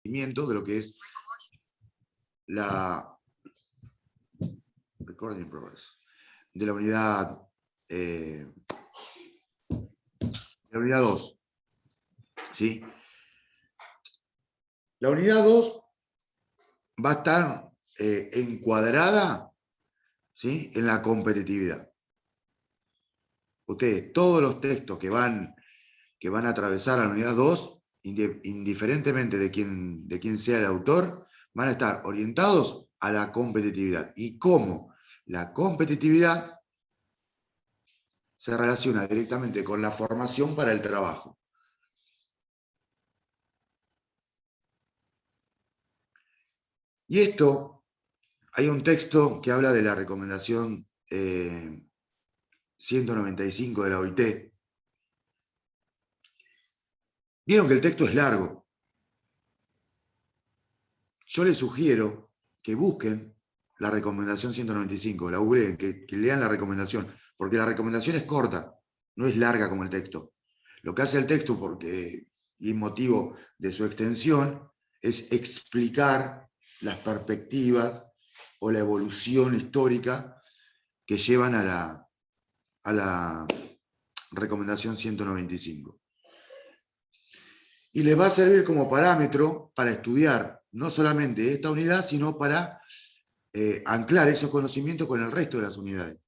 de lo que es la recording progress de la unidad 2. ¿Sí? La unidad 2 va a estar encuadrada, ¿sí?, en la competitividad. Ustedes, todos los textos que van a atravesar a la unidad 2, indiferentemente de quién sea el autor, van a estar orientados a la competitividad. Y cómo la competitividad se relaciona directamente con la formación para el trabajo. Y esto, hay un texto que habla de la recomendación 195 de la OIT. Vieron que el texto es largo. Yo les sugiero que busquen la recomendación 195, la googleen, que lean la recomendación, porque la recomendación es corta, no es larga como el texto. Lo que hace el texto, y motivo de su extensión, es explicar las perspectivas o la evolución histórica que llevan a la recomendación 195. Y les va a servir como parámetro para estudiar no solamente esta unidad, sino para anclar esos conocimientos con el resto de las unidades.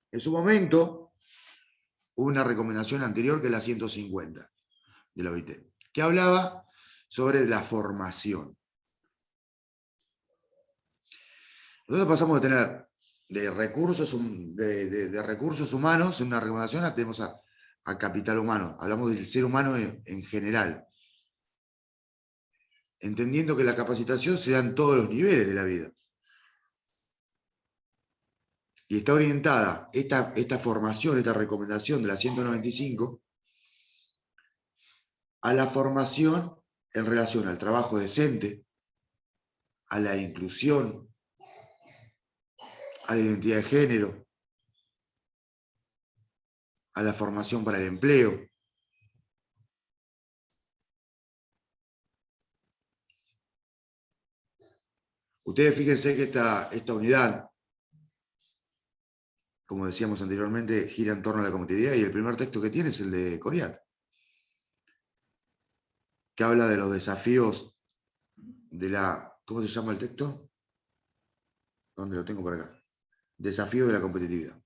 En su momento, hubo una recomendación anterior, que es la 150 de la OIT, que hablaba sobre la formación. Nosotros pasamos de tener de recursos humanos en una recomendación, tenemos a capital humano. Hablamos del ser humano en general, entendiendo que la capacitación se da en todos los niveles de la vida. Y está orientada esta formación, esta recomendación de la 195, a la formación en relación al trabajo decente, a la inclusión, a la identidad de género, a la formación para el empleo. Ustedes fíjense que esta unidad, como decíamos anteriormente, gira en torno a la competitividad, y el primer texto que tiene es el de Coriat, que habla de los desafíos de la... ¿Cómo se llama el texto? ¿Dónde lo tengo por acá? Desafío de la competitividad.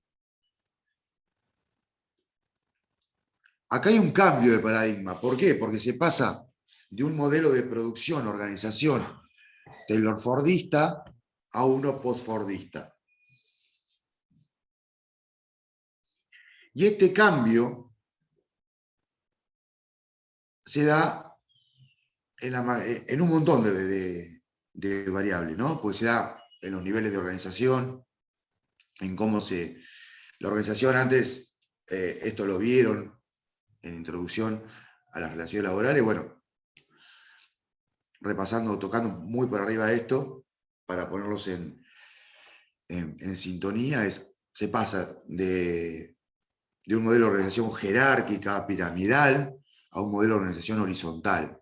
Acá hay un cambio de paradigma. ¿Por qué? Porque se pasa de un modelo de producción, organización taylor-fordista a uno post-fordista. Y este cambio se da en un montón de variables, ¿no? Pues se da en los niveles de organización, en cómo la organización antes, esto lo vieron en introducción a las relaciones laborales, bueno, repasando, tocando muy por arriba esto, para ponerlos en sintonía, se pasa de un modelo de organización jerárquica, piramidal, a un modelo de organización horizontal.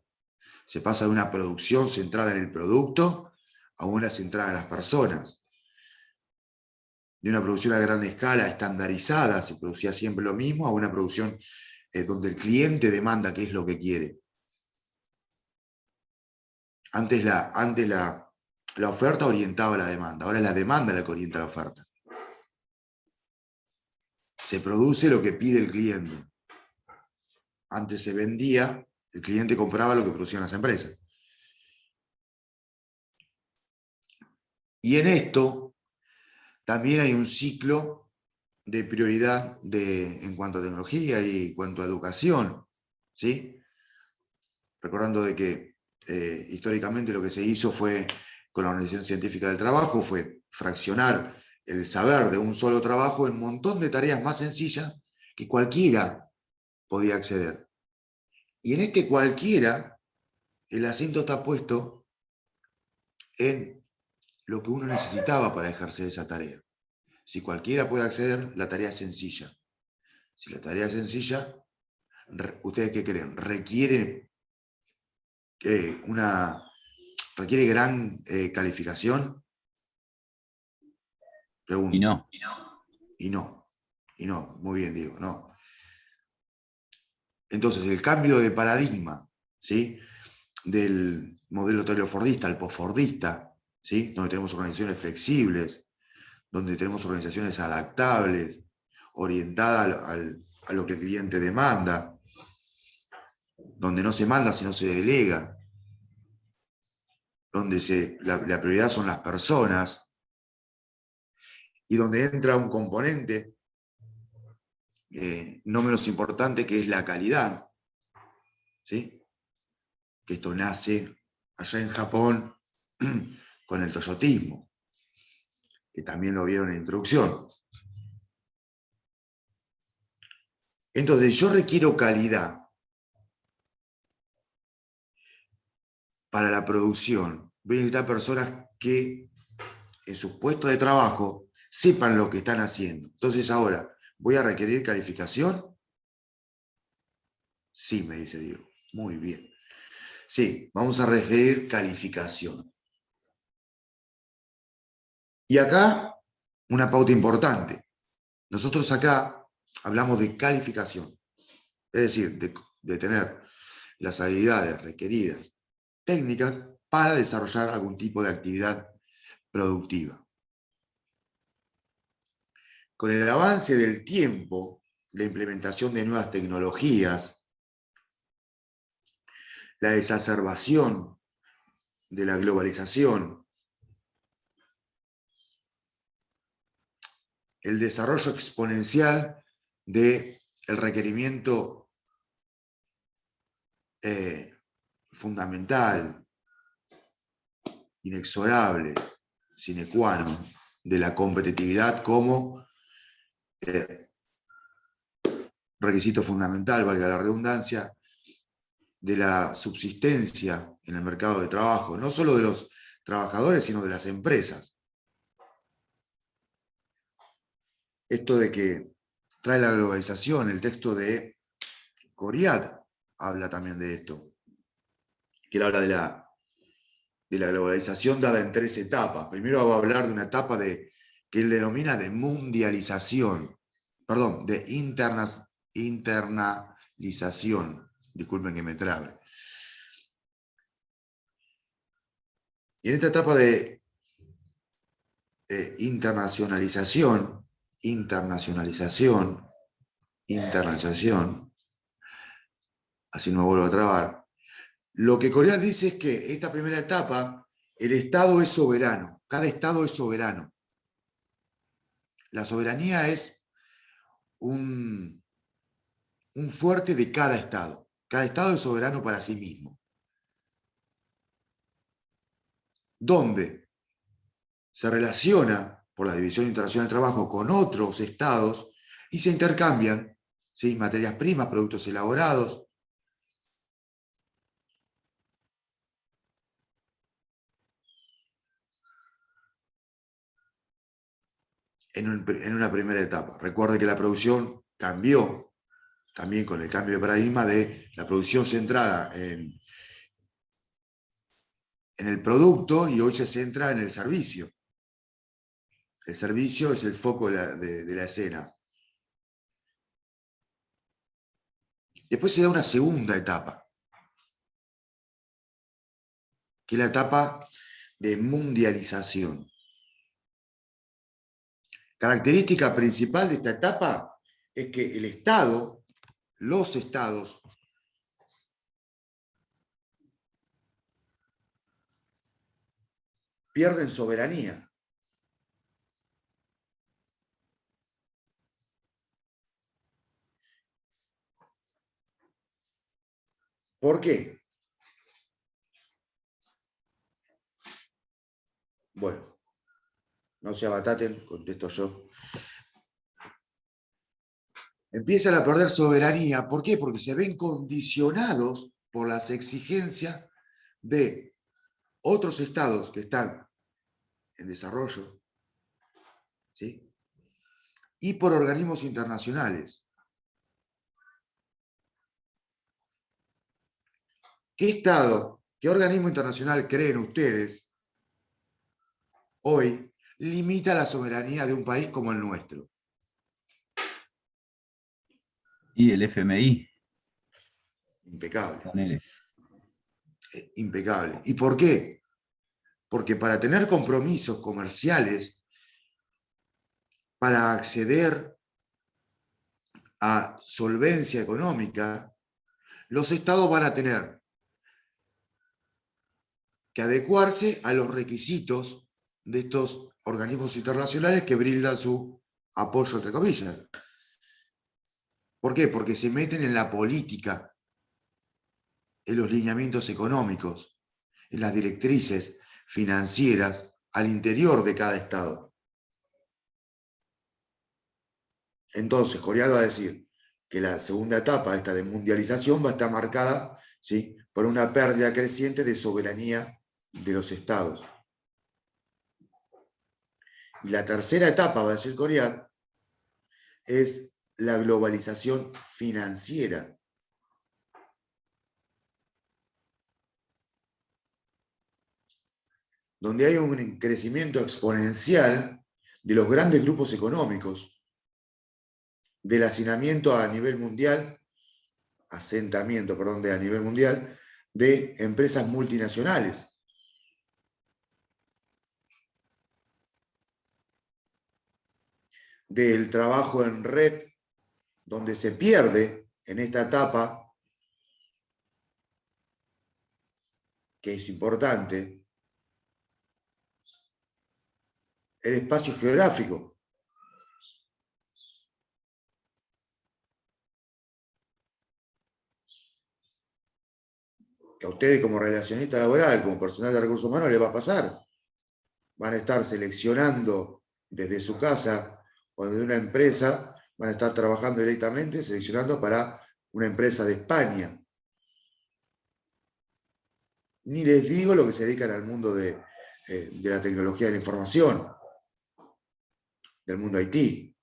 Se pasa de una producción centrada en el producto a una centrada en las personas. De una producción a gran escala, estandarizada, se producía siempre lo mismo, a una producción donde el cliente demanda qué es lo que quiere. Antes la oferta orientaba la demanda, ahora es la demanda la que orienta la oferta. Se produce lo que pide el cliente. Antes se vendía, el cliente compraba lo que producían las empresas. Y en esto también hay un ciclo de prioridad en cuanto a tecnología y en cuanto a educación, ¿sí? Recordando de que históricamente lo que se hizo fue, con la Organización Científica del Trabajo, fue fraccionar el saber de un solo trabajo en un montón de tareas más sencillas que cualquiera podía acceder. Y en este cualquiera, el acento está puesto en lo que uno necesitaba para ejercer esa tarea. Si cualquiera puede acceder, la tarea es sencilla. Si la tarea es sencilla, ¿Ustedes qué creen? ¿Requiere gran calificación? Y Pregunto. no. Y no, muy bien, Diego, no. Entonces, el cambio de paradigma, ¿sí? Del modelo taylor-fordista al post-fordista, ¿sí? Donde tenemos organizaciones flexibles, donde tenemos organizaciones adaptables, orientadas a lo que el cliente demanda, donde no se manda, sino se delega, donde la prioridad son las personas, y donde entra un componente no menos importante, que es la calidad, ¿sí? Que esto nace allá en Japón con el toyotismo, que también lo vieron en la introducción. Entonces, yo requiero calidad para la producción. Voy a necesitar personas que en sus puestos de trabajo sepan lo que están haciendo. Entonces, ahora, ¿voy a requerir calificación? Sí, me dice Diego. Muy bien. Sí, vamos a requerir calificación. Y acá, una pauta importante. Nosotros acá hablamos de calificación, es decir, de tener las habilidades requeridas técnicas para desarrollar algún tipo de actividad productiva. Con el avance del tiempo, la implementación de nuevas tecnologías, la exacerbación de la globalización, el desarrollo exponencial del requerimiento fundamental, inexorable, sine qua non, de la competitividad como requisito fundamental, valga la redundancia, de la subsistencia en el mercado de trabajo, no solo de los trabajadores, sino de las empresas. Esto de que trae la globalización, el texto de Coriat habla también de esto, que él habla de la globalización dada en 3 etapas. Primero va a hablar de una etapa que él denomina de mundialización, perdón, de internalización, disculpen que me trabe. Y en esta etapa de internacionalización, así no me vuelvo a trabar, lo que Corea dice es que esta primera etapa, el Estado es soberano, cada Estado es soberano. La soberanía es un fuerte de cada Estado. Cada Estado es soberano para sí mismo. Donde se relaciona por la División Internacional del Trabajo con otros estados y se intercambian, ¿sí?, materias primas, productos elaborados. En una primera etapa. Recuerde que la producción cambió también con el cambio de paradigma de la producción centrada en el producto, y hoy se centra en el servicio. El servicio es el foco de la escena. Después se da una segunda etapa, que es la etapa de mundialización. Característica principal de esta etapa es que el Estado, los estados, pierden soberanía. ¿Por qué? Bueno, no se abataten, contesto yo. Empiezan a perder soberanía. ¿Por qué? Porque se ven condicionados por las exigencias de otros estados que están en desarrollo, ¿sí?, y por organismos internacionales. ¿Qué Estado, qué organismo internacional creen ustedes hoy limita la soberanía de un país como el nuestro? Y el FMI, Impecable, ponele. impecable. ¿Y por qué? Porque para tener compromisos comerciales, para acceder a solvencia económica, los estados van a tener que adecuarse a los requisitos de estos organismos internacionales que brindan su apoyo, entre comillas. ¿Por qué? Porque se meten en la política, en los lineamientos económicos, en las directrices financieras al interior de cada estado. Entonces, Corea va a decir que la segunda etapa, esta de mundialización, va a estar marcada, ¿sí?, por una pérdida creciente de soberanía de los estados. Y la tercera etapa, va a decir Corea, es la globalización financiera. Donde hay un crecimiento exponencial de los grandes grupos económicos, del hacinamiento a nivel mundial, asentamiento, perdón, a nivel mundial, de empresas multinacionales. Del trabajo en red, donde se pierde en esta etapa, que es importante, el espacio geográfico. Que a ustedes como relacionista laboral, como personal de recursos humanos, les va a pasar. Van a estar seleccionando desde su casa o desde una empresa, van a estar trabajando directamente, seleccionando para una empresa de España. Ni les digo lo que se dedican al mundo de la tecnología de la información, del mundo IT,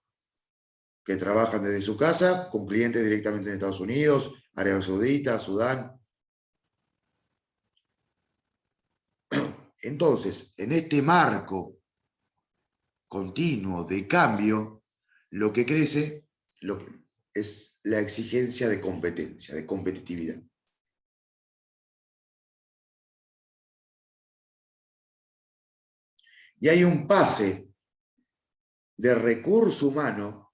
que trabajan desde su casa con clientes directamente en Estados Unidos, Arabia Saudita, Sudán. Entonces, en este marco continuo de cambio, lo que crece es la exigencia de competencia, de competitividad. Y hay un pase de recurso humano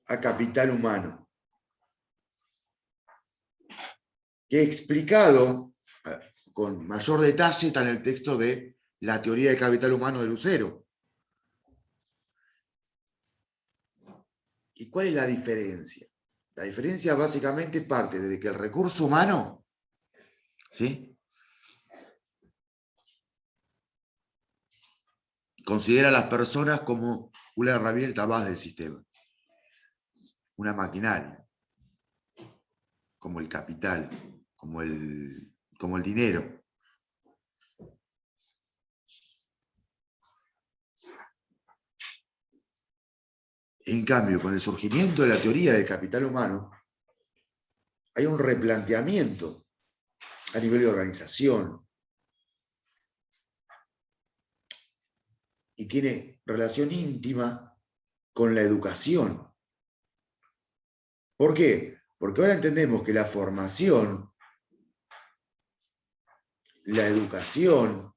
a capital humano, que he explicado con mayor detalle está en el texto de La teoría del capital humano de Lucero. ¿Y cuál es la diferencia? La diferencia básicamente parte de que el recurso humano, ¿sí?, considera a las personas como una herramienta más del sistema, una maquinaria, como el capital, como el dinero. En cambio, con el surgimiento de la teoría del capital humano, hay un replanteamiento a nivel de organización y tiene relación íntima con la educación. ¿Por qué? Porque ahora entendemos que la formación, la educación,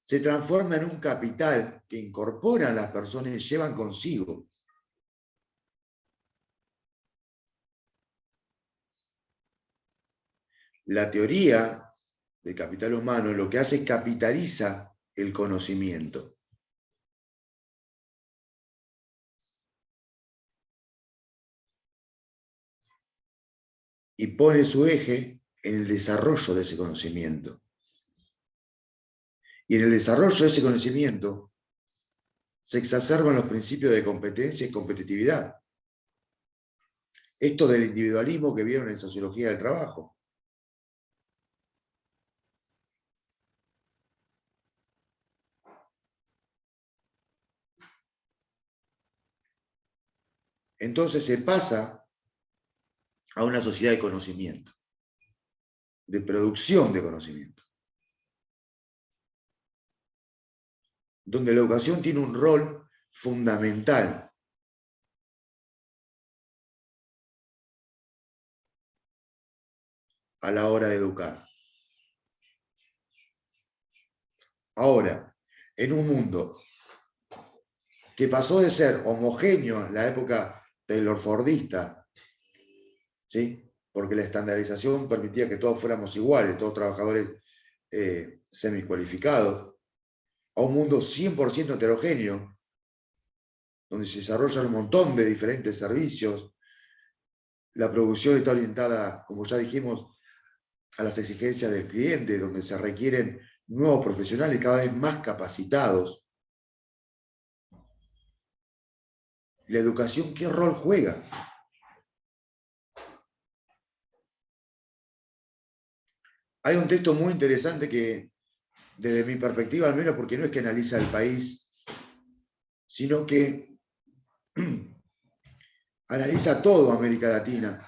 se transforma en un capital que incorporan las personas y llevan consigo. La teoría del capital humano lo que hace es capitaliza el conocimiento. Y pone su eje en el desarrollo de ese conocimiento. Y en el desarrollo de ese conocimiento se exacerban los principios de competencia y competitividad. Esto del individualismo que vieron en sociología del trabajo. Entonces se pasa a una sociedad de conocimiento, de producción de conocimiento, donde la educación tiene un rol fundamental a la hora de educar. Ahora, en un mundo que pasó de ser homogéneo en la época taylorfordista, ¿sí? Porque la estandarización permitía que todos fuéramos iguales, todos trabajadores semicualificados, a un mundo 100% heterogéneo, donde se desarrollan un montón de diferentes servicios. La producción está orientada, como ya dijimos, a las exigencias del cliente, donde se requieren nuevos profesionales cada vez más capacitados. ¿La educación qué rol juega? Hay un texto muy interesante que, desde mi perspectiva al menos, porque no es que analiza el país, sino que analiza todo América Latina.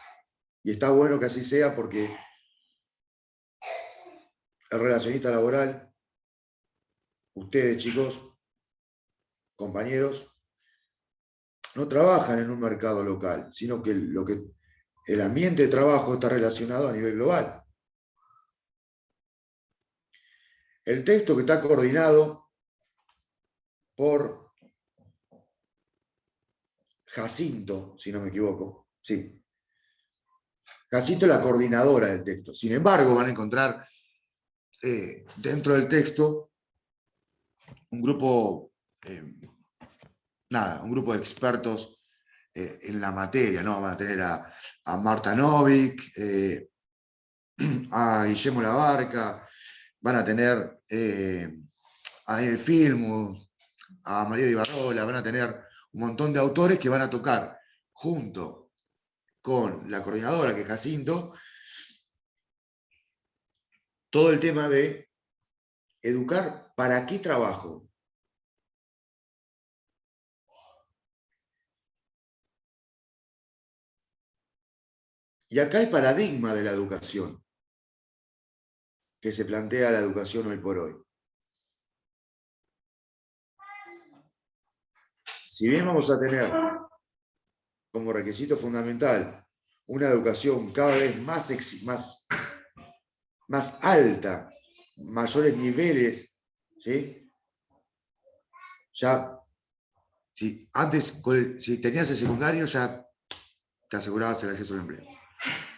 Y está bueno que así sea porque el relacionista laboral, ustedes chicos, compañeros, no trabajan en un mercado local, sino que el ambiente de trabajo está relacionado a nivel global. El texto que está coordinado por Jacinto, si no me equivoco, sí. Jacinto es la coordinadora del texto. Sin embargo, van a encontrar dentro del texto un grupo, un grupo de expertos en la materia, ¿no? Van a tener a Marta Novik, a Guillermo Labarca, van a tener a Daniel Filmus, a María Di Barrola, van a tener un montón de autores que van a tocar junto con la coordinadora, que es Jacinto, todo el tema de educar para qué trabajo. Y acá el paradigma de la educación, que se plantea la educación hoy por hoy. Si bien vamos a tener como requisito fundamental una educación cada vez más alta, mayores niveles, ¿sí? Ya, si antes, si tenías el secundario, ya te asegurabas el acceso al empleo.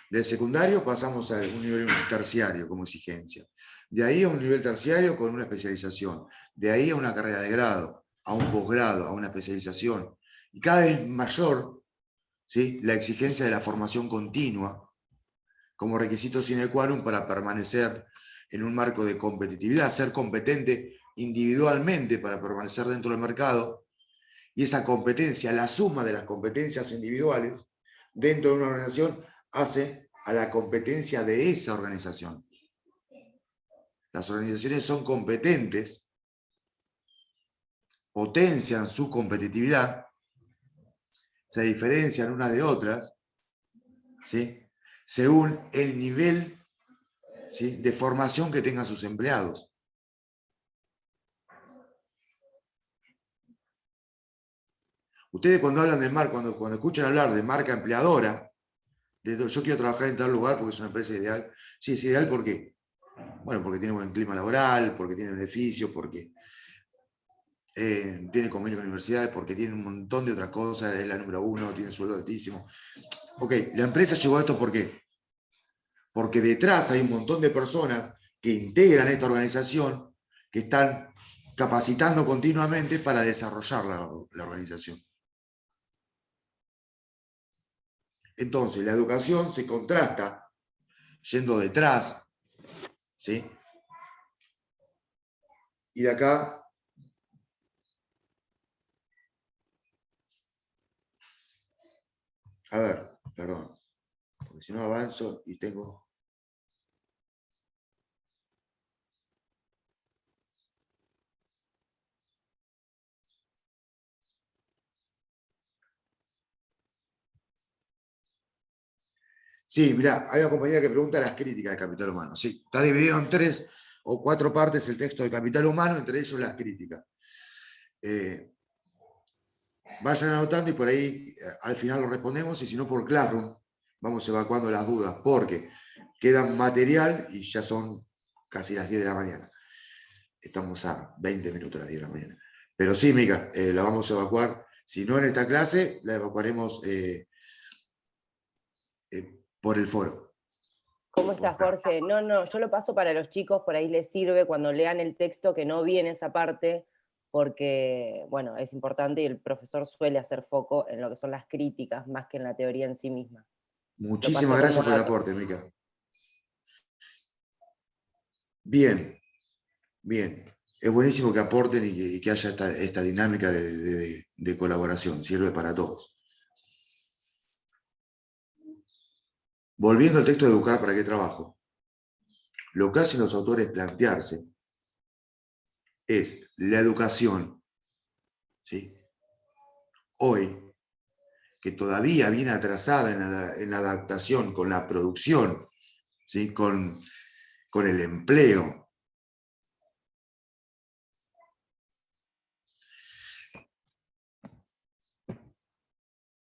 Del secundario pasamos a un nivel terciario como exigencia. De ahí a un nivel terciario con una especialización. De ahí a una carrera de grado, a un posgrado, a una especialización. Y cada vez mayor, ¿sí?, la exigencia de la formación continua como requisito sine qua non para permanecer en un marco de competitividad, ser competente individualmente para permanecer dentro del mercado, y esa competencia, la suma de las competencias individuales dentro de una organización hace a la competencia de esa organización. Las organizaciones son competentes, potencian su competitividad, se diferencian unas de otras, ¿sí?, según el nivel, ¿sí?, de formación que tengan sus empleados. Ustedes cuando hablan de marca, cuando escuchan hablar de marca empleadora, yo quiero trabajar en tal lugar porque es una empresa ideal. Sí, es ideal ¿por qué? Bueno, porque tiene buen clima laboral, porque tiene beneficios, porque tiene convenio con universidades, porque tiene un montón de otras cosas, es la número uno, tiene sueldo altísimo. Ok, la empresa llegó a esto ¿por qué? Porque detrás hay un montón de personas que integran esta organización, que están capacitando continuamente para desarrollar la organización. Entonces, la educación se contrasta yendo detrás, ¿sí? Y de acá, a ver, perdón, porque si no avanzo y tengo... Sí, mirá, hay una compañera que pregunta las críticas de Capital Humano. Sí, está dividido en 3 o 4 partes el texto de Capital Humano, entre ellos las críticas. Vayan anotando y por ahí al final lo respondemos, y si no por Classroom vamos evacuando las dudas, porque quedan material y ya son casi las 10 de la mañana. Estamos a 20 minutos de las 10 de la mañana. Pero sí, Mica, la vamos a evacuar. Si no en esta clase, la evacuaremos por el foro. ¿Cómo estás, Jorge? No, yo lo paso para los chicos, por ahí les sirve cuando lean el texto que no viene esa parte, porque, bueno, es importante y el profesor suele hacer foco en lo que son las críticas, más que en la teoría en sí misma. Muchísimas gracias por el aporte, Mica. Bien, bien. Es buenísimo que aporten y que haya esta dinámica de colaboración. Sirve para todos. Volviendo al texto de Educar para qué trabajo. Lo que hacen los autores plantearse es la educación, ¿sí? Hoy, que todavía viene atrasada en la adaptación con la producción, ¿sí? con el empleo.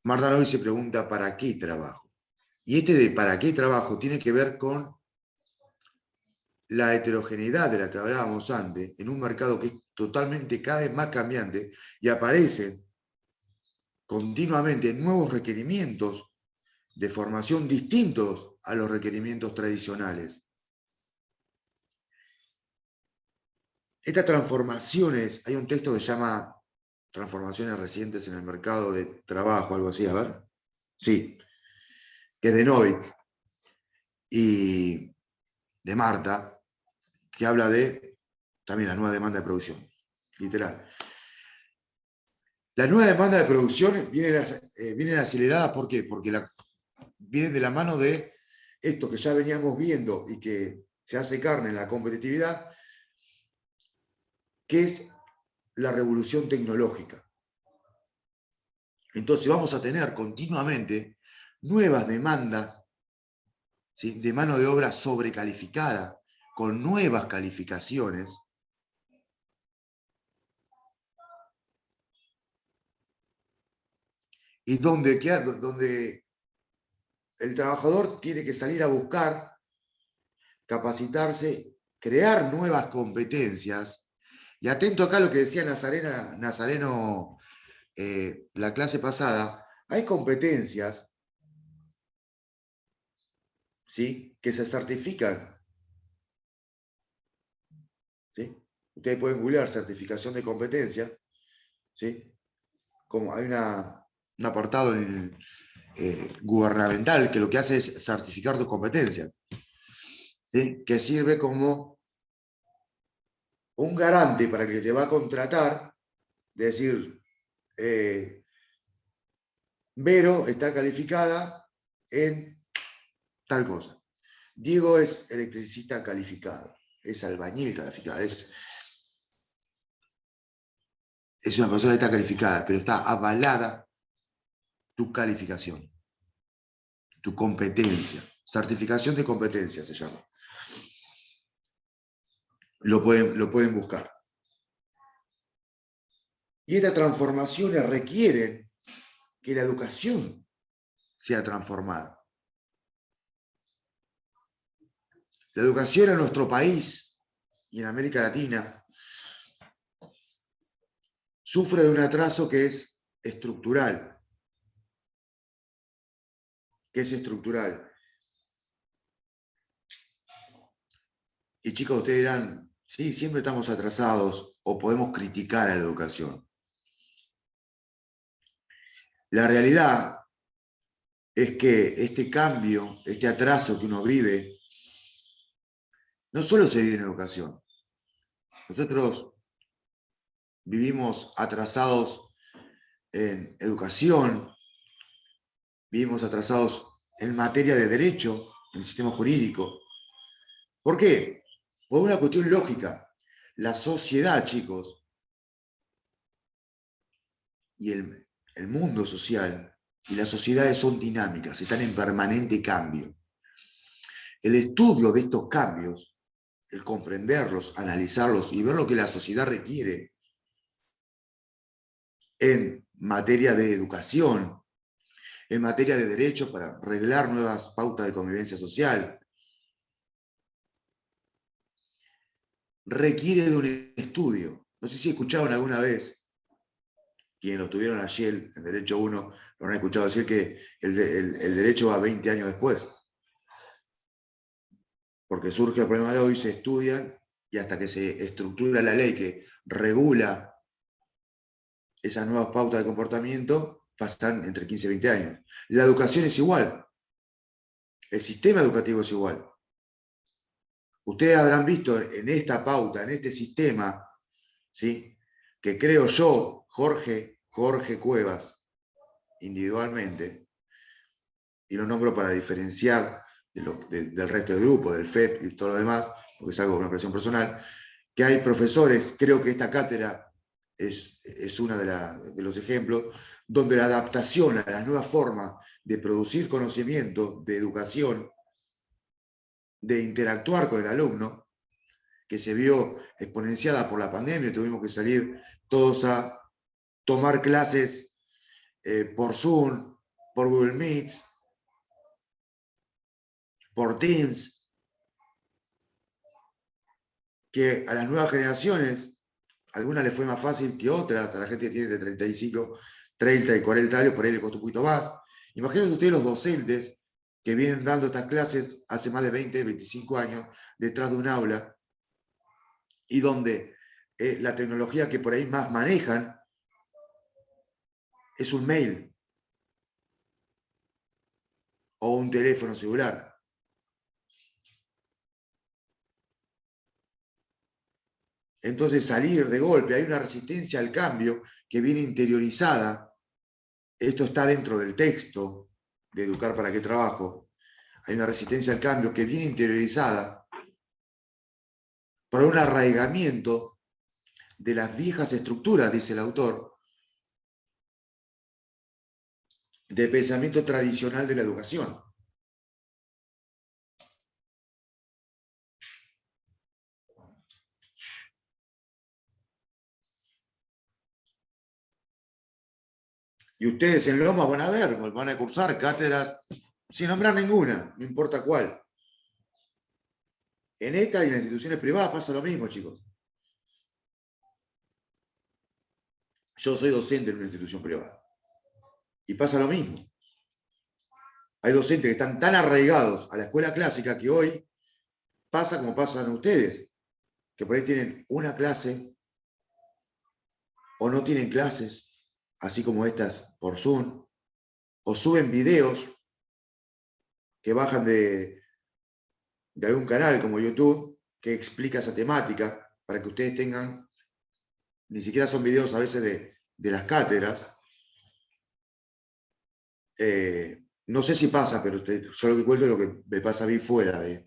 Marta Noy se pregunta ¿para qué trabajo? Y este de ¿para qué trabajo? Tiene que ver con la heterogeneidad de la que hablábamos antes, en un mercado que es totalmente cada vez más cambiante, y aparecen continuamente nuevos requerimientos de formación distintos a los requerimientos tradicionales. Estas transformaciones, hay un texto que se llama Transformaciones recientes en el mercado de trabajo, algo así, a ver. Sí, que es de Novik y de Marta, que habla de también la nueva demanda de producción, literal. La nueva demanda de producción viene acelerada, ¿por qué? Porque viene de la mano de esto que ya veníamos viendo y que se hace carne en la competitividad, que es la revolución tecnológica. Entonces vamos a tener continuamente nuevas demandas, ¿sí? De mano de obra sobrecalificada, con nuevas calificaciones, y donde el trabajador tiene que salir a buscar, capacitarse, crear nuevas competencias. Y atento acá a lo que decía Nazareno la clase pasada, hay competencias, ¿sí? Que se certifican. ¿Sí? Ustedes pueden googlear certificación de competencia, ¿sí? Como hay un apartado gubernamental que lo que hace es certificar tus competencias, ¿sí? Que sirve como un garante para que te va a contratar, de decir, Vero está calificada en tal cosa. Diego es electricista calificado, es albañil calificado, es una persona que está calificada, pero está avalada tu calificación, tu competencia. Certificación de competencia se llama. Lo pueden buscar. Y estas transformaciones requieren que la educación sea transformada. La educación en nuestro país y en América Latina sufre de un atraso que es estructural. ¿Qué es estructural? Y chicos, ustedes dirán, sí, siempre estamos atrasados o podemos criticar a la educación. La realidad es que este cambio, este atraso que uno vive, no solo se vive en educación. Nosotros vivimos atrasados en educación, vivimos atrasados en materia de derecho, en el sistema jurídico. ¿Por qué? Por una cuestión lógica. La sociedad, chicos, y el mundo social y las sociedades son dinámicas, están en permanente cambio. El estudio de estos cambios, el comprenderlos, analizarlos y ver lo que la sociedad requiere en materia de educación, en materia de derechos para arreglar nuevas pautas de convivencia social, requiere de un estudio. No sé si escucharon alguna vez, quienes lo tuvieron ayer en Derecho 1, lo han escuchado decir que el derecho va 20 años después. Porque surge el problema de hoy, se estudian y hasta que se estructura la ley que regula esas nuevas pautas de comportamiento, pasan entre 15 y 20 años. La educación es igual. El sistema educativo es igual. Ustedes habrán visto en esta pauta, en este sistema, ¿sí?, que creo yo, Jorge Cuevas, individualmente, y lo nombro para diferenciar del resto del grupo, del FEP y todo lo demás, porque es algo de una impresión personal, que hay profesores, creo que esta cátedra es uno de los ejemplos, donde la adaptación a las nuevas formas de producir conocimiento, de educación, de interactuar con el alumno, que se vio exponenciada por la pandemia, tuvimos que salir todos a tomar clases por Zoom, por Google Meets, por Teams, que a las nuevas generaciones, a algunas les fue más fácil que otras, a la gente que tiene de 35, 30 y 40 años, por ahí le costó un poquito más. Imagínense ustedes los docentes que vienen dando estas clases hace más de 20, 25 años, detrás de un aula, y donde la tecnología que por ahí más manejan es un mail o un teléfono celular. Entonces salir de golpe, hay una resistencia al cambio que viene interiorizada. Esto está dentro del texto de Educar para qué trabajo. Hay una resistencia al cambio que viene interiorizada por un arraigamiento de las viejas estructuras, dice el autor, de pensamiento tradicional de la educación. Y ustedes en Loma van a ver, van a cursar cátedras sin nombrar ninguna, no importa cuál. En esta y en las instituciones privadas pasa lo mismo, chicos. Yo soy docente en una institución privada. Y pasa lo mismo. Hay docentes que están tan arraigados a la escuela clásica que hoy pasa como pasan ustedes, que por ahí tienen una clase o no tienen clases, así como estas por Zoom, o suben videos que bajan de algún canal como YouTube que explica esa temática para que ustedes tengan, ni siquiera son videos a veces de las cátedras. No sé si pasa, pero yo lo que cuento es lo que me pasa a mí fuera de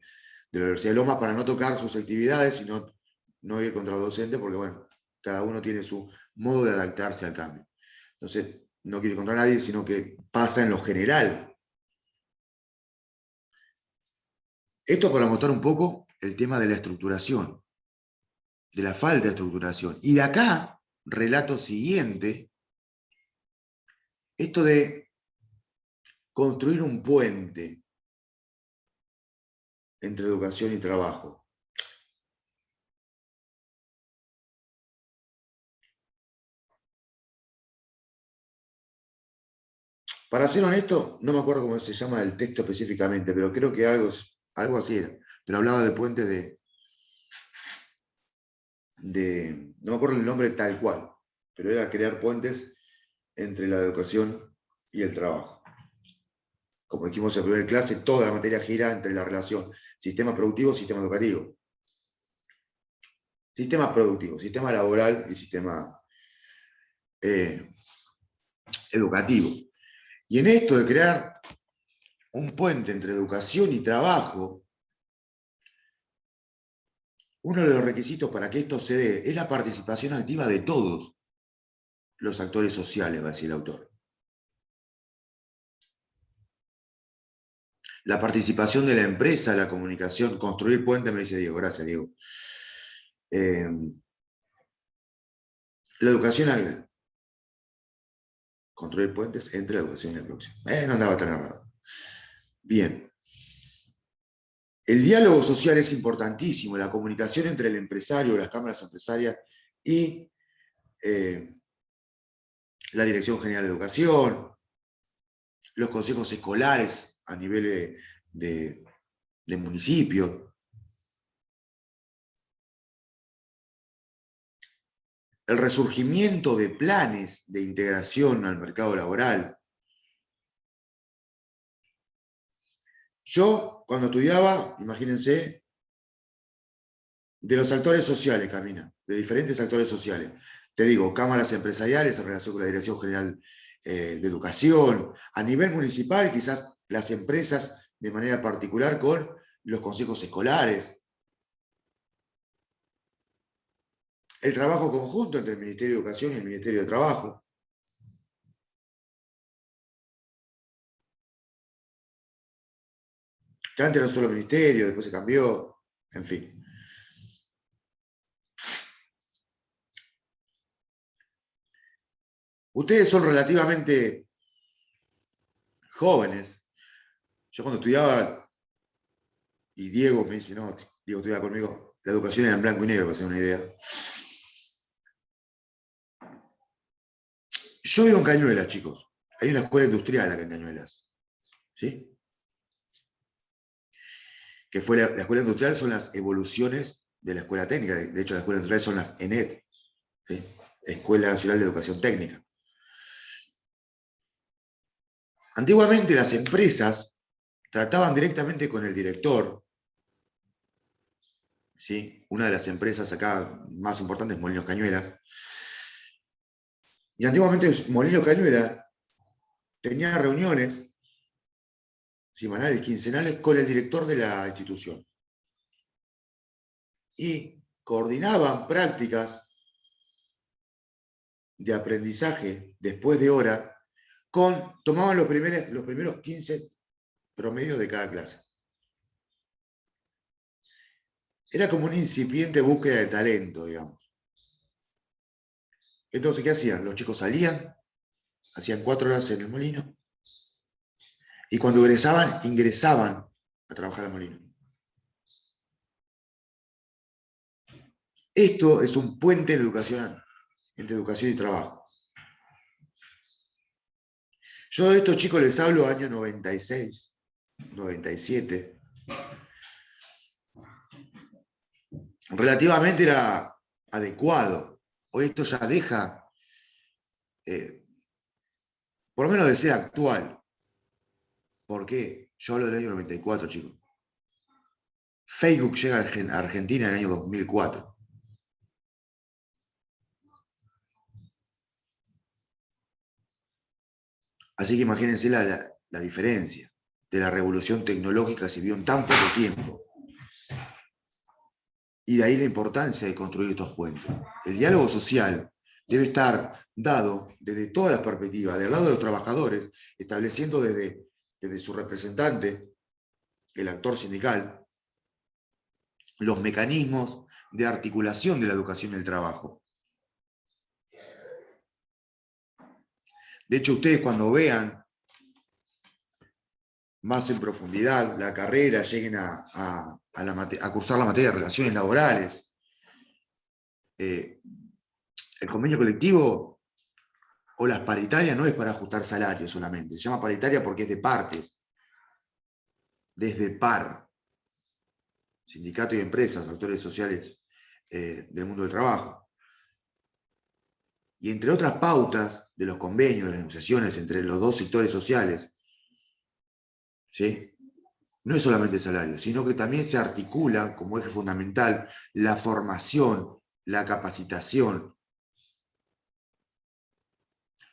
la Universidad de Lomas para no tocar sus actividades y no ir contra los docentes, porque bueno, cada uno tiene su modo de adaptarse al cambio. Entonces, no quiero ir contra nadie, sino que pasa en lo general. Esto para mostrar un poco el tema de la estructuración, de la falta de estructuración. Y de acá, relato siguiente, esto de construir un puente entre educación y trabajo. Para ser honesto, no me acuerdo cómo se llama el texto específicamente, pero creo que algo así era. Pero hablaba de puentes no me acuerdo el nombre tal cual, pero era crear puentes entre la educación y el trabajo. Como dijimos en primera clase, toda la materia gira entre la relación sistema productivo, sistema educativo. Sistema productivo, sistema laboral y sistema educativo. Y en esto de crear un puente entre educación y trabajo, uno de los requisitos para que esto se dé es la participación activa de todos los actores sociales, va a decir el autor. La participación de la empresa, la comunicación, construir puentes, me dice Diego, gracias Diego. La educación, construir puentes entre la educación y la producción. No andaba tan errado. Bien. El diálogo social es importantísimo, la comunicación entre el empresario, las cámaras empresarias y la Dirección General de Educación, los consejos escolares a nivel de municipio. El resurgimiento de planes de integración al mercado laboral. Yo, cuando estudiaba, imagínense, de los actores sociales, Camina, de diferentes actores sociales. Te digo, cámaras empresariales en relación con la Dirección General de Educación. A nivel municipal, quizás las empresas de manera particular con los consejos escolares. El trabajo conjunto entre el Ministerio de Educación y el Ministerio de Trabajo. Que antes era un solo ministerio, después se cambió, en fin. Ustedes son relativamente jóvenes. Yo cuando estudiaba, y Diego me dice, no, Diego estudia conmigo, la educación era en blanco y negro, para hacer una idea. Yo vivo en Cañuelas, chicos. Hay una escuela industrial acá en Cañuelas. ¿Sí? Que fue la escuela industrial, son las evoluciones de la escuela técnica. De hecho, la escuela industrial son las ENET. ¿Sí? Escuela Nacional de Educación Técnica. Antiguamente las empresas trataban directamente con el director. ¿Sí? Una de las empresas acá más importantes es Molinos Cañuelas. Y antiguamente Molinos Cañuelas tenía reuniones semanales, quincenales, con el director de la institución. Y coordinaban prácticas de aprendizaje después de hora, tomaban los primeros 15 promedios de cada clase. Era como una incipiente búsqueda de talento, digamos. Entonces, ¿qué hacían? Los chicos salían, hacían 4 horas en el molino, y cuando egresaban, ingresaban a trabajar al molino. Esto es un puente en educación, entre educación y trabajo. Yo de estos chicos les hablo año 96, 97. Relativamente era adecuado. Hoy esto ya deja, por lo menos de ser actual. ¿Por qué? Yo hablo del año 94, chicos. Facebook llega a Argentina en el año 2004. Así que imagínense la diferencia de la revolución tecnológica que se vio en tan poco tiempo. Y de ahí la importancia de construir estos puentes. El diálogo social debe estar dado desde todas las perspectivas, del lado de los trabajadores, estableciendo desde su representante, el actor sindical, los mecanismos de articulación de la educación y el trabajo. De hecho, ustedes cuando vean más en profundidad la carrera, lleguen a cursar la materia de relaciones laborales, el convenio colectivo o las paritarias no es para ajustar salarios solamente, se llama paritaria porque es de partes, desde par, sindicato y empresas, actores sociales del mundo del trabajo. Y entre otras pautas de los convenios, de las negociaciones entre los dos sectores sociales, ¿sí? No es solamente salario, sino que también se articula como eje fundamental la formación, la capacitación,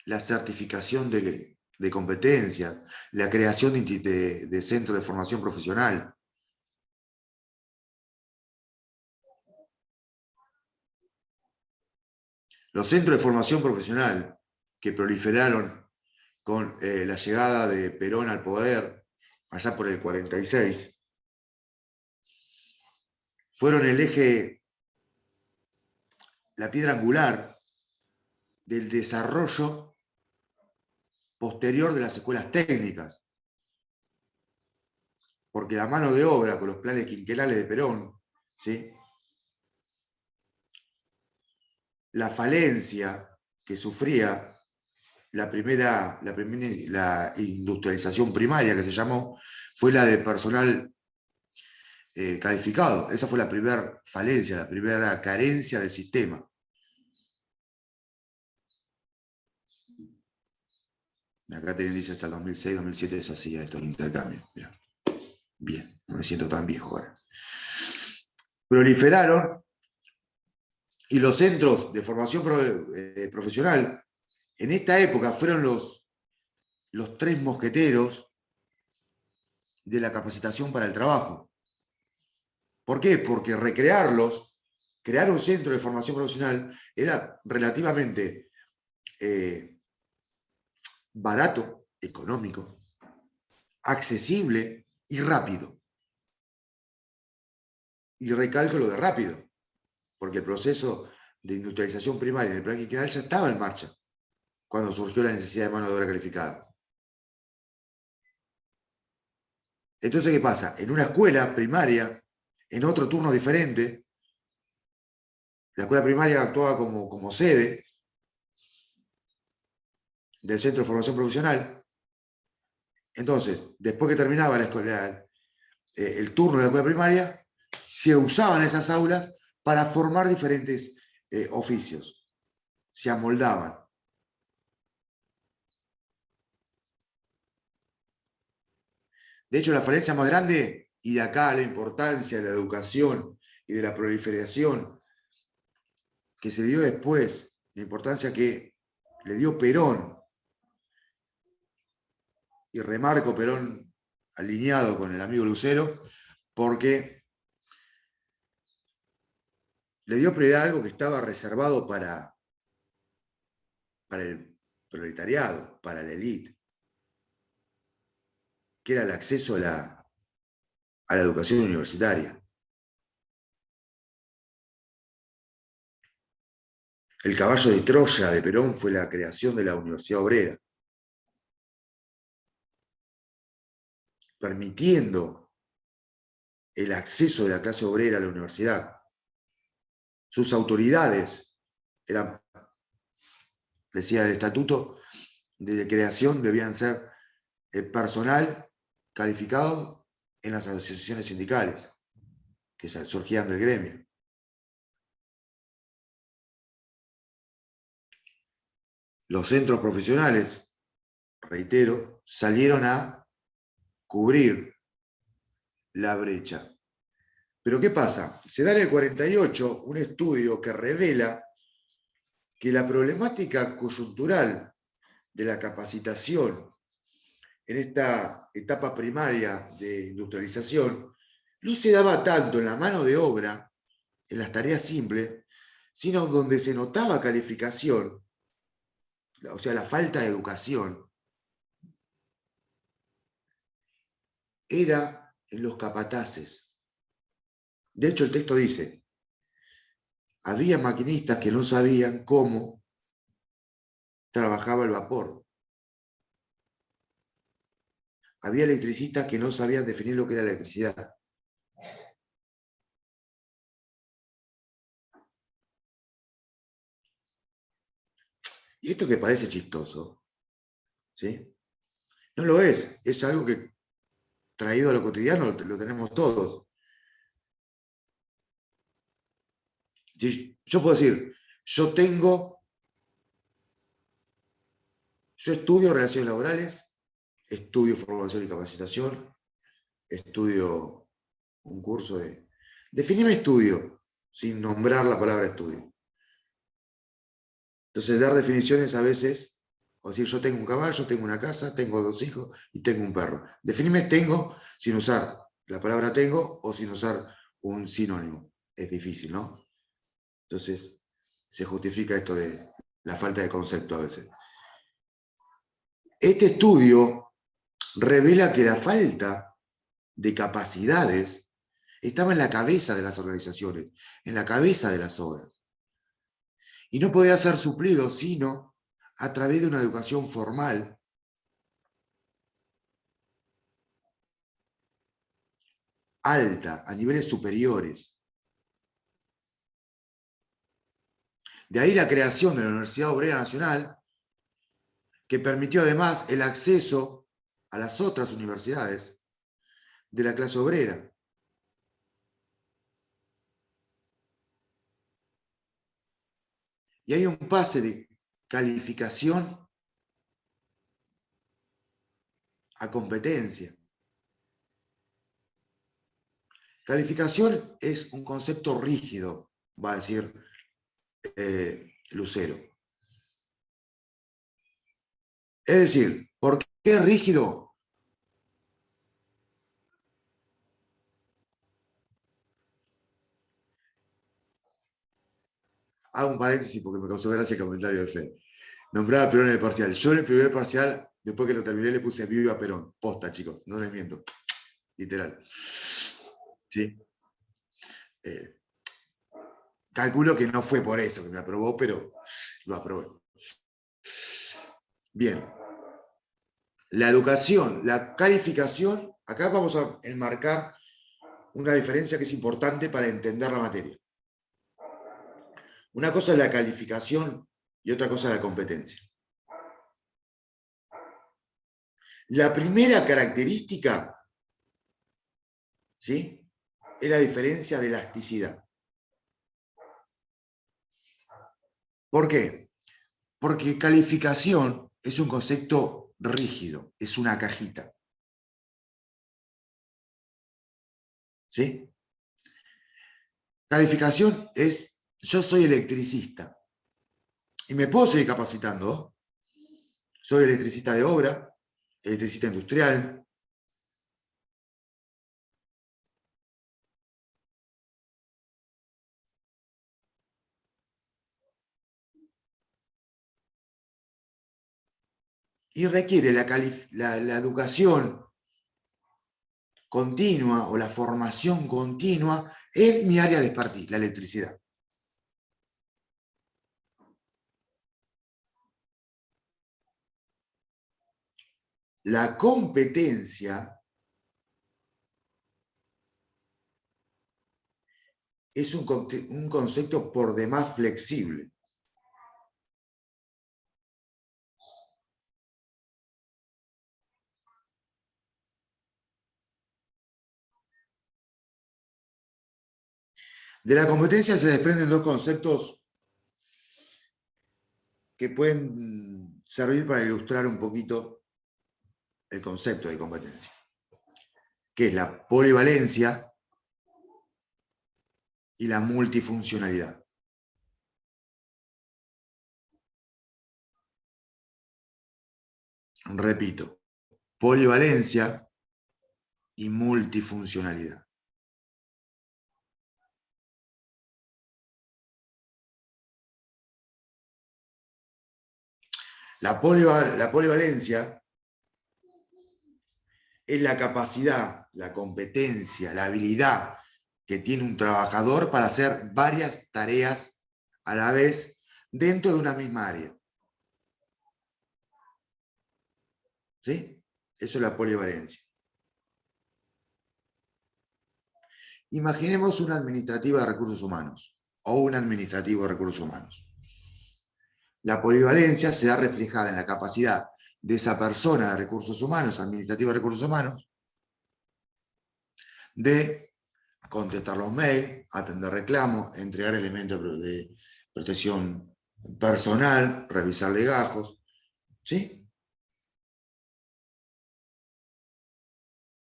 la certificación de competencias, la creación de centros de formación profesional. Los centros de formación profesional que proliferaron con la llegada de Perón al poder allá por el 46, fueron el eje, la piedra angular del desarrollo posterior de las escuelas técnicas. Porque la mano de obra con los planes quinquenales de Perón, ¿sí? La falencia que sufría la industrialización primaria, que se llamó, fue la de personal calificado. Esa fue la primera falencia, la primera carencia del sistema. Acá tienen dicho hasta el 2006, 2007 se hacía estos intercambios. Mirá. Bien, no me siento tan viejo ahora. Proliferaron y los centros de formación profesional en esta época fueron los tres mosqueteros de la capacitación para el trabajo. ¿Por qué? Porque recrearlos, crear un centro de formación profesional era relativamente barato, económico, accesible y rápido. Y recalco lo de rápido, porque el proceso de industrialización primaria en el plan quinquenal ya estaba en marcha cuando surgió la necesidad de mano de obra calificada. Entonces, ¿qué pasa? En una escuela primaria, en otro turno diferente, la escuela primaria actuaba como sede del centro de formación profesional. Entonces, después que terminaba la escuela, el turno de la escuela primaria, se usaban esas aulas para formar diferentes oficios. Se amoldaban. De hecho, la falencia más grande, y de acá la importancia de la educación y de la proliferación que se dio después, la importancia que le dio Perón, y remarco Perón alineado con el amigo Lucero, porque le dio prioridad a algo que estaba reservado para el proletariado, para la élite, que era el acceso a la educación universitaria. El caballo de Troya de Perón fue la creación de la Universidad Obrera, permitiendo el acceso de la clase obrera a la universidad. Sus autoridades eran, decía el estatuto de creación, debían ser personal calificado en las asociaciones sindicales que surgían del gremio. Los centros profesionales, reitero, salieron a cubrir la brecha. Pero ¿qué pasa? Se da en el 48 un estudio que revela que la problemática coyuntural de la capacitación en esta etapa primaria de industrialización no se daba tanto en la mano de obra, en las tareas simples, sino donde se notaba calificación, o sea, la falta de educación, era en los capataces. De hecho, el texto dice, había maquinistas que no sabían cómo trabajaba el vapor. Había electricistas que no sabían definir lo que era la electricidad. Y esto que parece chistoso, ¿sí? No lo es algo que traído a lo cotidiano lo tenemos todos. Yo puedo decir, yo estudio relaciones laborales, estudio formación y capacitación, estudio un curso de... Definime estudio, sin nombrar la palabra estudio. Entonces, dar definiciones a veces, o decir, yo tengo un caballo, tengo una casa, tengo 2 hijos y tengo un perro. Definime tengo sin usar la palabra tengo o sin usar un sinónimo. Es difícil, ¿no? Entonces, se justifica esto de la falta de concepto a veces. Este estudio revela que la falta de capacidades estaba en la cabeza de las organizaciones, en la cabeza de las obras. Y no podía ser suplido sino a través de una educación formal, alta, a niveles superiores. De ahí la creación de la Universidad Obrera Nacional, que permitió además el acceso a las otras universidades de la clase obrera. Y hay un pase de calificación a competencia. Calificación es un concepto rígido, va a decir Lucero. Es decir, ¿por qué rígido? Hago un paréntesis porque me causó gracia el comentario de Fede. Nombraba a Perón en el parcial. Yo en el primer parcial, después que lo terminé, le puse viva Perón. Posta, chicos, no les miento. Literal. ¿Sí? Calculo que no fue por eso que me aprobó, pero lo aprobé. Bien. La educación, la calificación, acá vamos a enmarcar una diferencia que es importante para entender la materia. Una cosa es la calificación y otra cosa es la competencia. La primera característica, ¿sí?, es la diferencia de elasticidad. ¿Por qué? Porque calificación es un concepto rígido, es una cajita. ¿Sí? Calificación es, yo soy electricista y me puedo seguir capacitando. Soy electricista de obra, electricista industrial. Y requiere la educación continua o la formación continua en mi área de expertise, la electricidad. La competencia es un concepto por demás flexible. De la competencia se desprenden dos conceptos que pueden servir para ilustrar un poquito el concepto de competencia, que es la polivalencia y la multifuncionalidad. Repito, polivalencia y multifuncionalidad. La polivalencia es la capacidad, la competencia, la habilidad que tiene un trabajador para hacer varias tareas a la vez dentro de una misma área. ¿Sí? Eso es la polivalencia. Imaginemos una administrativa de recursos humanos o un administrativo de recursos humanos. La polivalencia se da reflejada en la capacidad de esa persona de recursos humanos, administrativa de recursos humanos, de contestar los mails, atender reclamos, entregar elementos de protección personal, revisar legajos, ¿sí?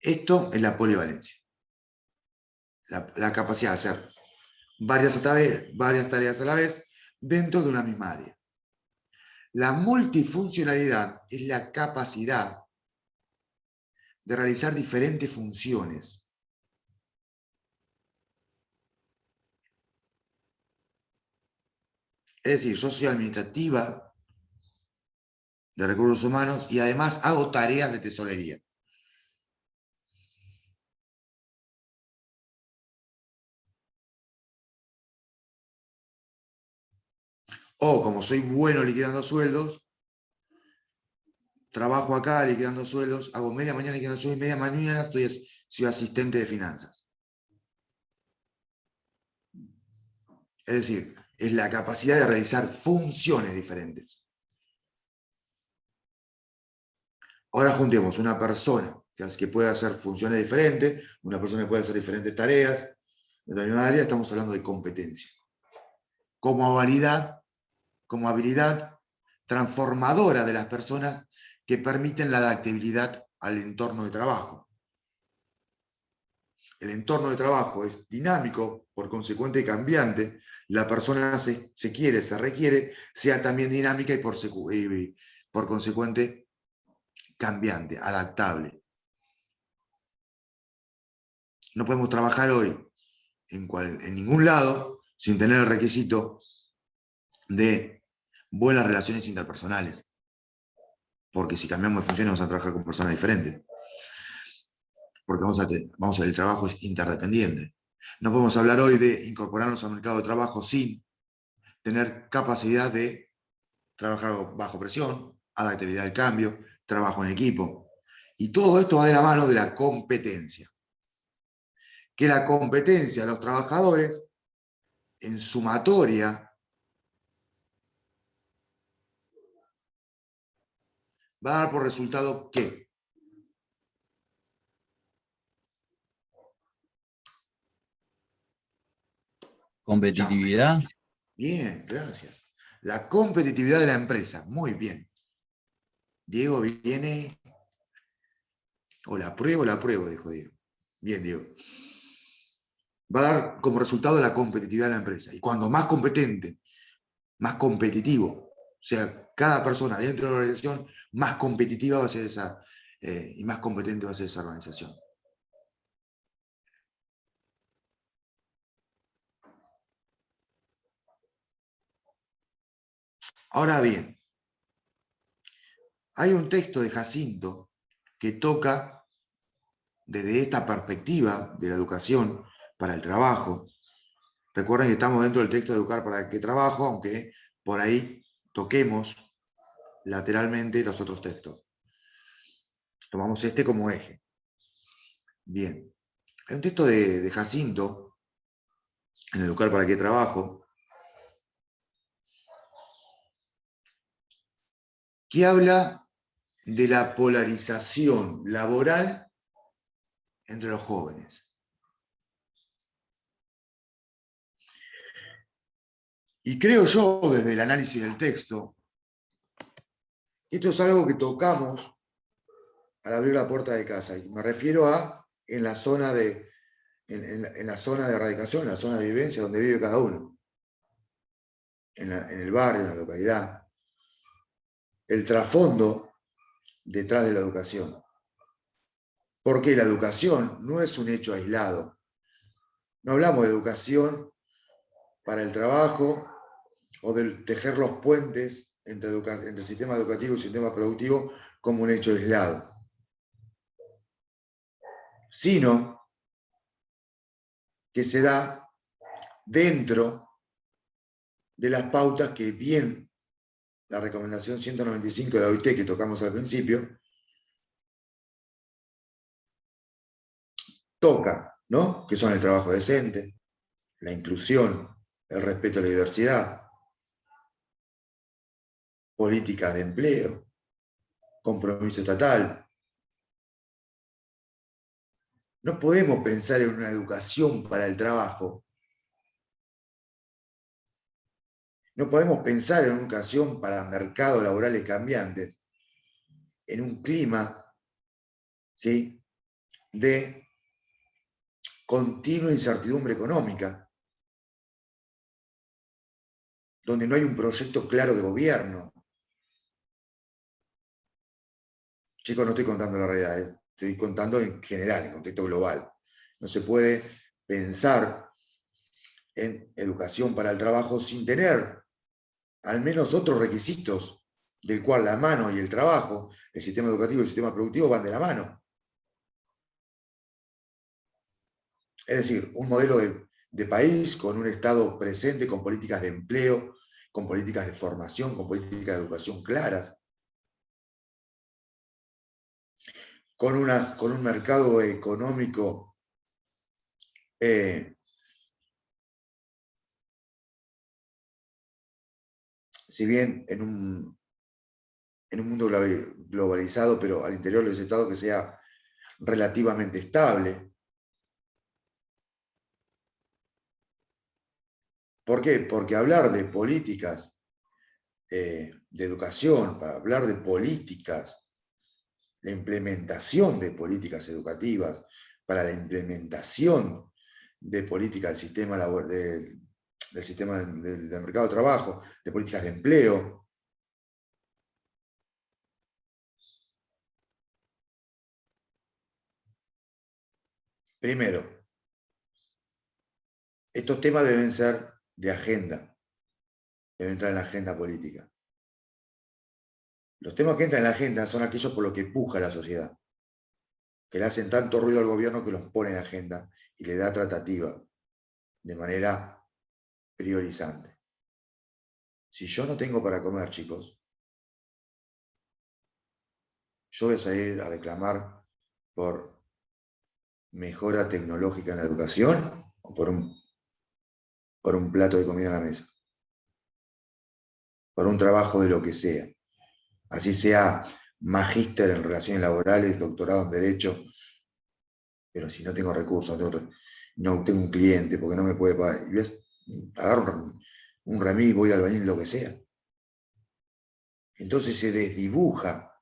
Esto es la polivalencia. La capacidad de hacer varias tareas a la vez dentro de una misma área. La multifuncionalidad es la capacidad de realizar diferentes funciones. Es decir, yo soy administrativa de recursos humanos y además hago tareas de tesorería. O como soy bueno liquidando sueldos, trabajo acá liquidando sueldos, hago media mañana liquidando sueldos y media mañana soy asistente de finanzas. Es decir, es la capacidad de realizar funciones diferentes. Ahora juntemos una persona que puede hacer funciones diferentes, una persona que puede hacer diferentes tareas, de la misma área, estamos hablando de competencia. Como habilidad transformadora de las personas que permiten la adaptabilidad al entorno de trabajo. El entorno de trabajo es dinámico, por consecuente cambiante. La persona se requiere, sea también dinámica y por consecuente cambiante, adaptable. No podemos trabajar hoy en ningún lado sin tener el requisito de buenas relaciones interpersonales. Porque si cambiamos de función vamos a trabajar con personas diferentes. Porque el trabajo es interdependiente. No podemos hablar hoy de incorporarnos al mercado de trabajo sin tener capacidad de trabajar bajo presión, adaptabilidad al cambio, trabajo en equipo. Y todo esto va de la mano de la competencia. Que la competencia de los trabajadores, en sumatoria, va a dar por resultado ¿qué? Competitividad. Bien, gracias. La competitividad de la empresa, muy bien. Diego viene, o la apruebo, dijo Diego. Bien, Diego. Va a dar como resultado la competitividad de la empresa. Y cuando más competente, más competitivo, o sea, cada persona dentro de la organización, más competitiva va a ser y más competente va a ser esa organización. Ahora bien, hay un texto de Jacinto que toca desde esta perspectiva de la educación para el trabajo. Recuerden que estamos dentro del texto de Educar para qué trabajo, aunque por ahí toquemos lateralmente los otros textos. Tomamos este como eje. Bien. Hay un texto de Jacinto, en Educar para qué trabajo, que habla de la polarización laboral entre los jóvenes. Y creo yo, desde el análisis del texto, esto es algo que tocamos al abrir la puerta de casa. Y me refiero a en la zona de radicación, en la zona de vivencia donde vive cada uno. En el barrio, en la localidad. El trasfondo detrás de la educación. Porque la educación no es un hecho aislado. No hablamos de educación para el trabajo o de tejer los puentes entre el sistema educativo y el sistema productivo como un hecho aislado. Sino que se da dentro de las pautas que bien la recomendación 195 de la OIT que tocamos al principio toca, ¿no? Que son el trabajo decente, la inclusión, el respeto a la diversidad, políticas de empleo, compromiso estatal. No podemos pensar en una educación para el trabajo. No podemos pensar en una educación para mercados laborales cambiantes, en un clima, ¿sí?, de continua incertidumbre económica, donde no hay un proyecto claro de gobierno. Chicos, no estoy contando la realidad, estoy contando en general, en contexto global. No se puede pensar en educación para el trabajo sin tener al menos otros requisitos del cual la mano y el trabajo, el sistema educativo y el sistema productivo van de la mano. Es decir, un modelo de país con un Estado presente, con políticas de empleo, con políticas de formación, con políticas de educación claras, con un mercado económico si bien en un mundo globalizado, pero al interior de los estados que sea relativamente estable. ¿Por qué? Porque hablar de políticas de educación, para hablar de políticas, la implementación de políticas educativas, para la implementación de políticas del sistema, del sistema del mercado de trabajo, de políticas de empleo. Primero, estos temas deben ser de agenda, deben entrar en la agenda política. Los temas que entran en la agenda son aquellos por los que puja la sociedad, que le hacen tanto ruido al gobierno que los pone en agenda y le da tratativa de manera priorizante. Si yo no tengo para comer, chicos, yo voy a salir a reclamar por mejora tecnológica en la educación o por un plato de comida en la mesa, por un trabajo de lo que sea, así sea magíster en relaciones laborales, doctorado en Derecho, pero si no tengo recursos, no tengo un cliente porque no me puede pagar, agarro un remis, voy al albañil, lo que sea. Entonces se desdibuja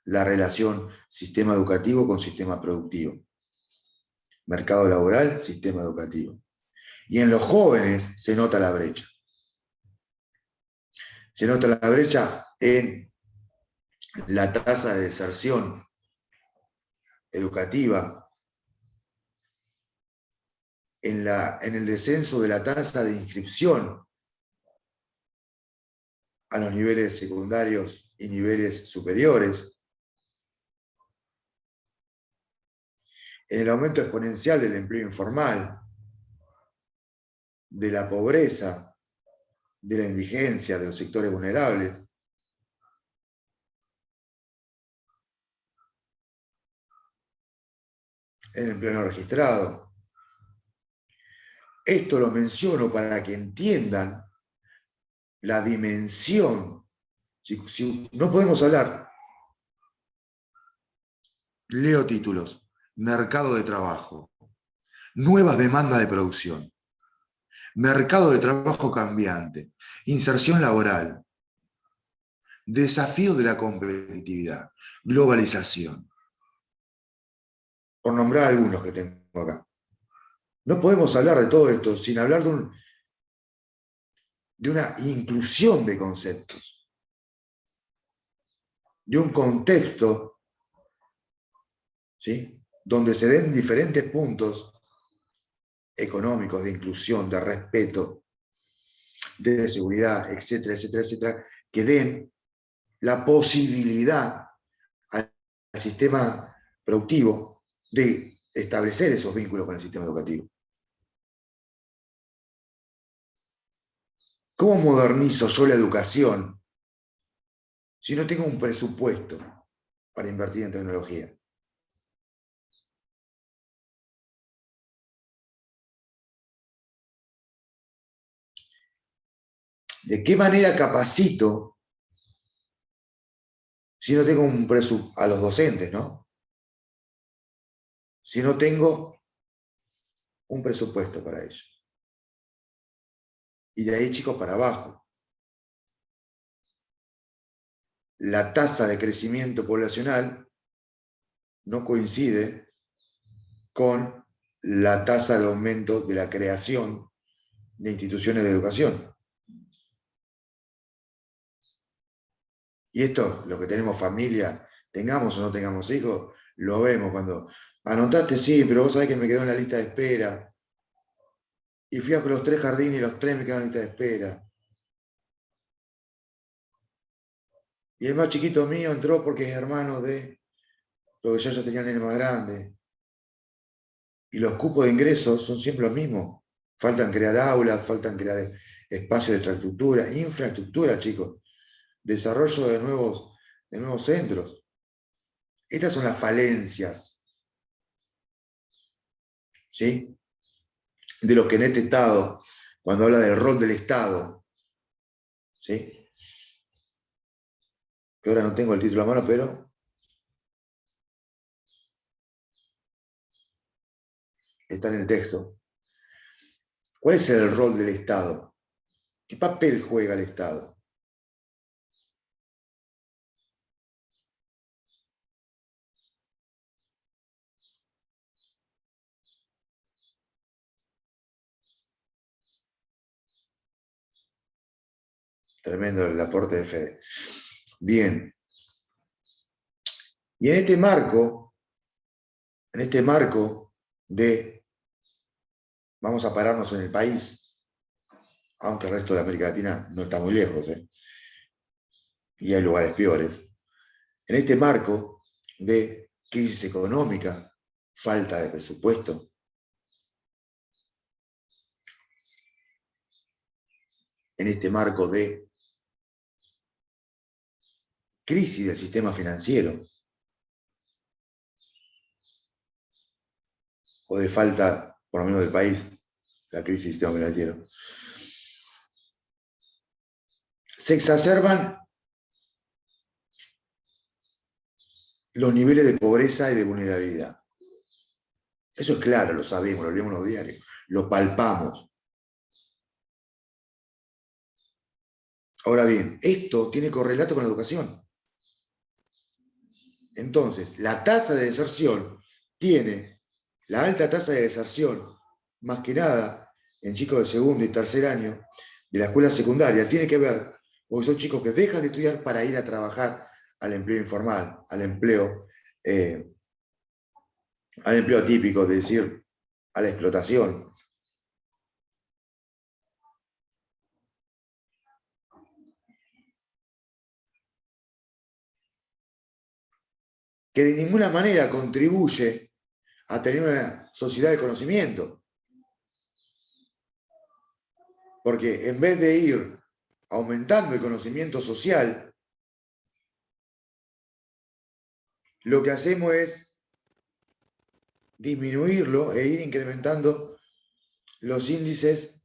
la relación sistema educativo con sistema productivo. Mercado laboral, sistema educativo. Y en los jóvenes se nota la brecha. Se nota la brecha en la tasa de deserción educativa, en el descenso de la tasa de inscripción a los niveles secundarios y niveles superiores, en el aumento exponencial del empleo informal, de la pobreza, de la indigencia, de los sectores vulnerables. En el empleo no registrado. Esto lo menciono para que entiendan la dimensión. Si no podemos hablar, leo títulos, mercado de trabajo, nuevas demandas de producción, mercado de trabajo cambiante, inserción laboral, desafío de la competitividad, globalización. Por nombrar algunos que tengo acá. No podemos hablar de todo esto sin hablar de una inclusión de conceptos, de un contexto, ¿sí?, donde se den diferentes puntos económicos, de inclusión, de respeto, de seguridad, etcétera, etcétera, etcétera, que den la posibilidad al sistema productivo de establecer esos vínculos con el sistema educativo. ¿Cómo modernizo yo la educación si no tengo un presupuesto para invertir en tecnología? ¿De qué manera capacito si no tengo un presupuesto a los docentes, ¿no? Si no tengo un presupuesto para ello? Y de ahí, chicos, para abajo. La tasa de crecimiento poblacional no coincide con la tasa de aumento de la creación de instituciones de educación. Y esto, lo que tenemos familia, tengamos o no tengamos hijos, lo vemos cuando anotaste, sí, pero vos sabés que me quedó en la lista de espera. Y fui a los 3 jardines y los 3 me quedaron en lista de espera. Y el más chiquito mío entró porque es hermano de lo que ya tenía el nene más grande. Y los cupos de ingresos son siempre los mismos. Faltan crear aulas, faltan crear espacio de infraestructura, chicos, desarrollo de nuevos centros. Estas son las falencias, ¿sí?, de los que en este Estado, cuando habla del rol del Estado, ¿sí?, que ahora no tengo el título a mano, pero está en el texto. ¿Cuál es el rol del Estado? ¿Qué papel juega el Estado? Tremendo el aporte de Fede. Bien. Y en este marco de vamos a pararnos en el país, aunque el resto de América Latina no está muy lejos, y hay lugares peores, en este marco de crisis económica, falta de presupuesto, en este marco de crisis del sistema financiero, o de falta, por lo menos del país, la crisis del sistema financiero, se exacerban los niveles de pobreza y de vulnerabilidad. Eso es claro, lo sabemos, lo leemos en los diarios, lo palpamos. Ahora bien, esto tiene correlato con la educación. Entonces, la tasa de deserción tiene, la alta tasa de deserción, más que nada en chicos de segundo y tercer año de la escuela secundaria, tiene que ver porque son chicos que dejan de estudiar para ir a trabajar al empleo informal, al empleo atípico, es decir, a la explotación. Que de ninguna manera contribuye a tener una sociedad del conocimiento. Porque en vez de ir aumentando el conocimiento social, lo que hacemos es disminuirlo e ir incrementando los índices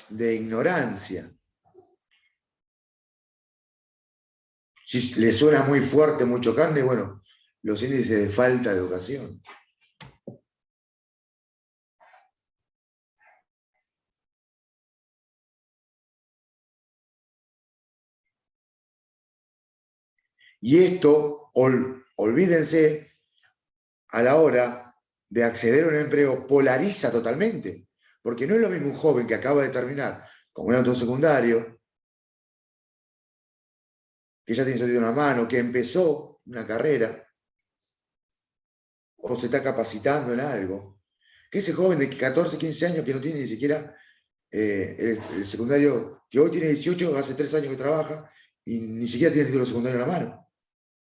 de ignorancia. Si le suena muy fuerte, muy chocante, bueno, los índices de falta de educación. Y esto, olvídense, a la hora de acceder a un empleo, polariza totalmente. Porque no es lo mismo un joven que acaba de terminar con un auto secundario, que ya tiene sentido en la mano, que empezó una carrera, o se está capacitando en algo, que ese joven de 14, 15 años que no tiene ni siquiera el secundario, que hoy tiene 18, hace 3 años que trabaja, y ni siquiera tiene el título secundario en la mano,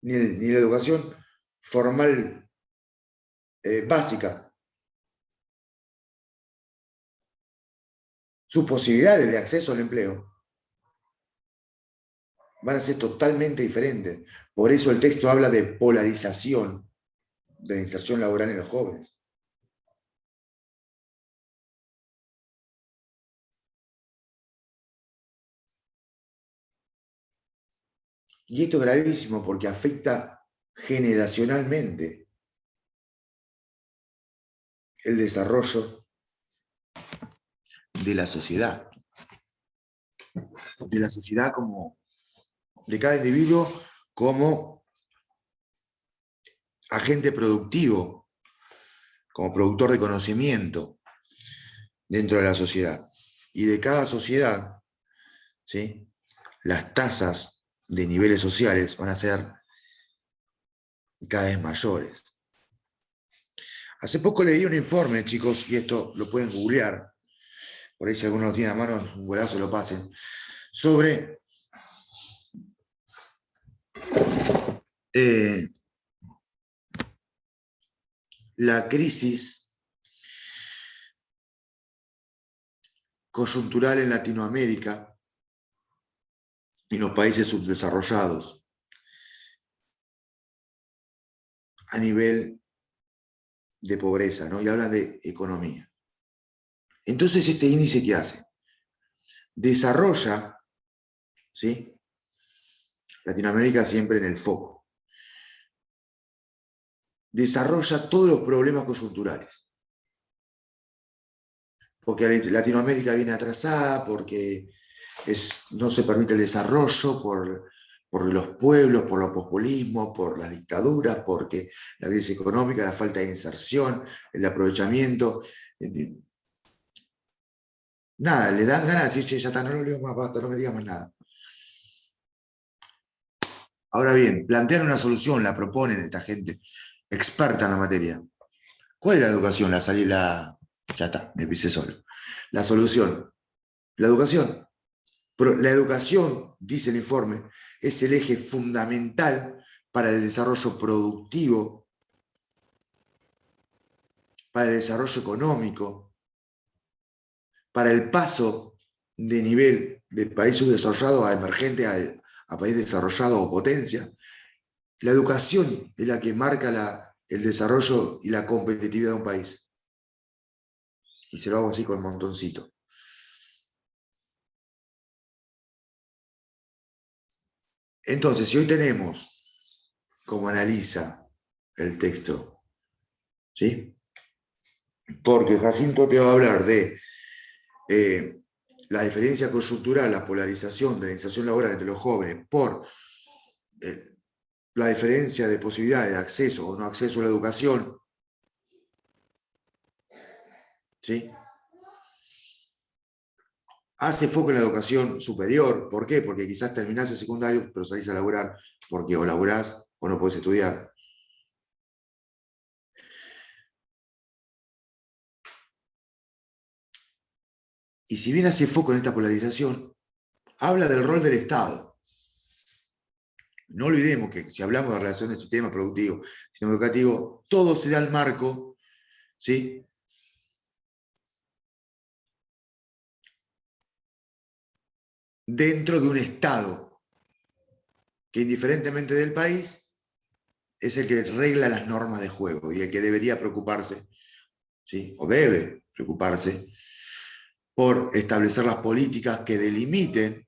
ni la educación formal básica. Sus posibilidades de acceso al empleo van a ser totalmente diferentes. Por eso el texto habla de polarización de la inserción laboral en los jóvenes. Y esto es gravísimo porque afecta generacionalmente el desarrollo de la sociedad. De la sociedad como, de cada individuo como agente productivo, como productor de conocimiento dentro de la sociedad. Y de cada sociedad, ¿sí?, las tasas de niveles sociales van a ser cada vez mayores. Hace poco leí un informe, chicos, y esto lo pueden googlear, por ahí si alguno lo tiene a mano, un golazo lo pasen, sobre la crisis coyuntural en Latinoamérica y en los países subdesarrollados a nivel de pobreza, ¿no? Y hablan de economía. Entonces, este índice, ¿qué hace? Desarrolla, ¿sí? Latinoamérica siempre en el foco. Desarrolla todos los problemas coyunturales. Porque Latinoamérica viene atrasada, porque no se permite el desarrollo por los pueblos, por los populismos, por las dictaduras, porque la crisis económica, la falta de inserción, el aprovechamiento. Nada, le dan ganas de decir, che, ya está, no lo leo más, basta, no me digas más nada. Ahora bien, plantean una solución, la proponen esta gente experta en la materia. ¿Cuál es la educación? Ya está, me pisé solo. La solución, la educación. Pero la educación, dice el informe, es el eje fundamental para el desarrollo productivo, para el desarrollo económico, para el paso de nivel de país subdesarrollado a emergente, a país desarrollado o potencia. La educación es la que marca el desarrollo y la competitividad de un país. Y se lo hago así con montoncito. Entonces, si hoy tenemos, como analiza el texto, ¿sí? Porque Jacinto te va a hablar de la diferencia coyuntural, la polarización de la inserción laboral entre los jóvenes por la diferencia de posibilidades de acceso o no acceso a la educación, ¿sí? Hace foco en la educación superior. ¿Por qué? Porque quizás terminás el secundario, pero salís a laburar, porque o laburás o no podés estudiar. Y si bien hace foco en esta polarización, habla del rol del Estado. No olvidemos que si hablamos de relación del sistema productivo, sistema educativo, todo se da al marco, ¿sí? Dentro de un Estado que, indiferentemente del país, es el que regla las normas de juego y el que debería preocuparse, ¿sí? O debe preocuparse por establecer las políticas que delimiten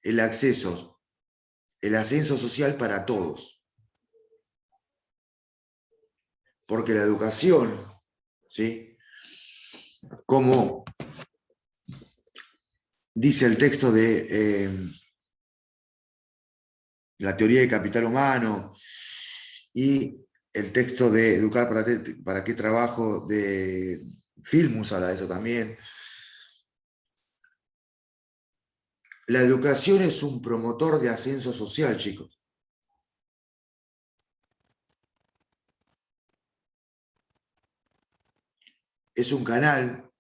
el acceso, el ascenso social para todos. Porque la educación, ¿sí? Como dice el texto de la teoría del capital humano y el texto de Educar para qué trabajo de Filmus, habla de eso también. La educación es un promotor de ascenso social, chicos. Es un canal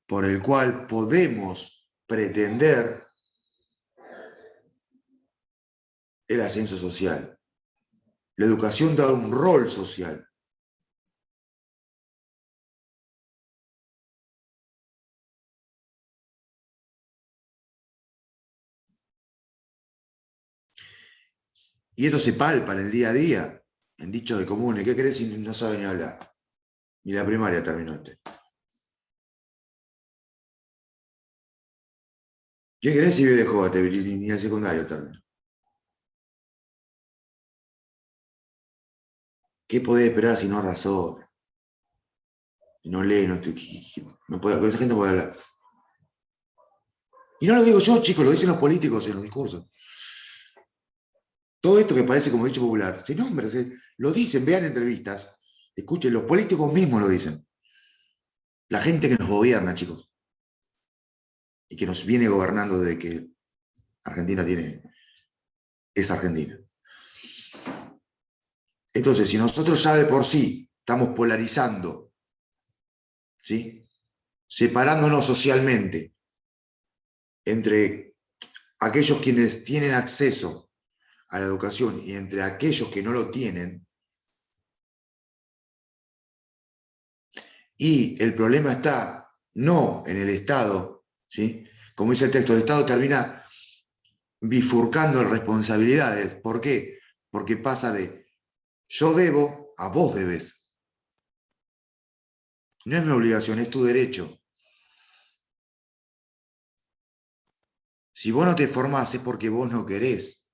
por el cual podemos pretender el ascenso social. La educación da un rol social. Y esto se palpa en el día a día, en dichos de comunes. ¿Qué querés si no sabe ni hablar? Ni la primaria terminó este. ¿Qué querés si vive de joven? Ni el secundario terminó. ¿Qué podés esperar si no razona? No lee, no puede, con esa gente no puede hablar. Y no lo digo yo, chicos, lo dicen los políticos en los discursos. Todo esto que parece como dicho popular, se nombra, lo dicen, vean entrevistas, escuchen, los políticos mismos lo dicen. La gente que nos gobierna, chicos, y que nos viene gobernando desde que Argentina es Argentina. Entonces, si nosotros ya de por sí estamos polarizando, ¿sí? Separándonos socialmente entre aquellos quienes tienen acceso a la educación y entre aquellos que no lo tienen, y el problema está no en el Estado, ¿sí? Como dice el texto, el Estado termina bifurcando responsabilidades. ¿Por qué? Porque pasa de yo debo a vos debes. No es mi obligación, es tu derecho. Si vos no te formás es porque vos no querés.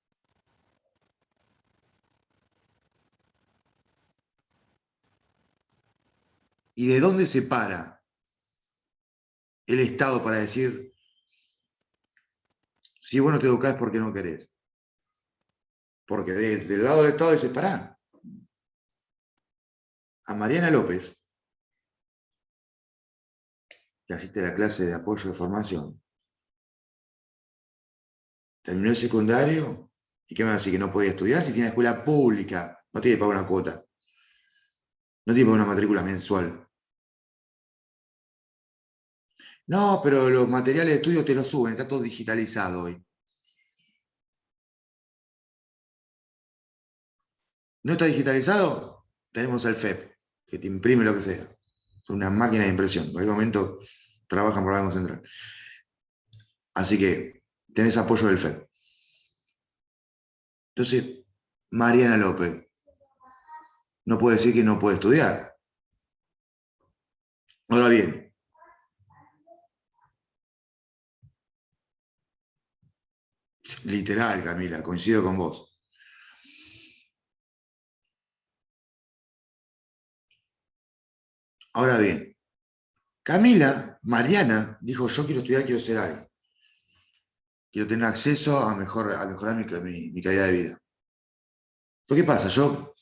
¿Y de dónde se para el Estado para decir, si vos no te educás es porque no querés? Porque del lado del Estado dice, pará. A Mariana López, que asiste a la clase de apoyo de formación, terminó el secundario, ¿y qué me va a decir? Que no podía estudiar si tiene escuela pública, no tiene que pagar una cuota, no tiene que pagar una matrícula mensual. No, pero los materiales de estudio te los suben, está todo digitalizado hoy. ¿No está digitalizado? Tenemos el FEP, que te imprime lo que sea. Son unas máquinas de impresión. En cualquier momento trabajan por el Banco Central. Así que tenés apoyo del FEP. Entonces, Mariana López no puede decir que no puede estudiar. Ahora bien, literal, Camila, coincido con vos. Ahora bien, Mariana, dijo, yo quiero estudiar, quiero ser alguien. Quiero tener acceso a mejorar mi calidad de vida. ¿Qué pasa? Yo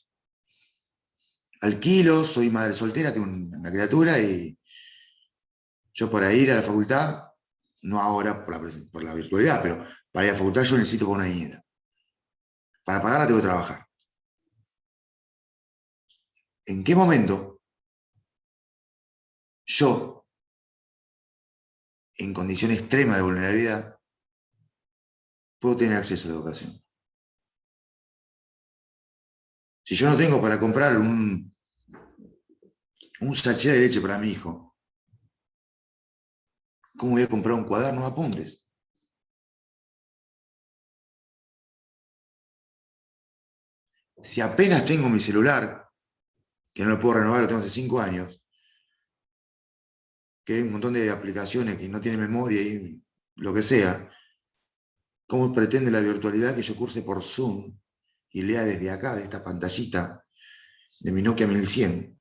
alquilo, soy madre soltera, tengo una criatura y yo para ir a la facultad, no ahora por la virtualidad, pero para ir a la facultad yo necesito por una niñera. Para pagarla tengo que trabajar. ¿En qué momento yo, en condición extrema de vulnerabilidad, puedo tener acceso a la educación? Si yo no tengo para comprar un sachet de leche para mi hijo, ¿cómo voy a comprar un cuaderno de apuntes? Si apenas tengo mi celular, que no lo puedo renovar, lo tengo hace 5 años, que hay un montón de aplicaciones que no tienen memoria y lo que sea, ¿cómo pretende la virtualidad que yo curse por Zoom y lea desde acá, de esta pantallita de mi Nokia 1100?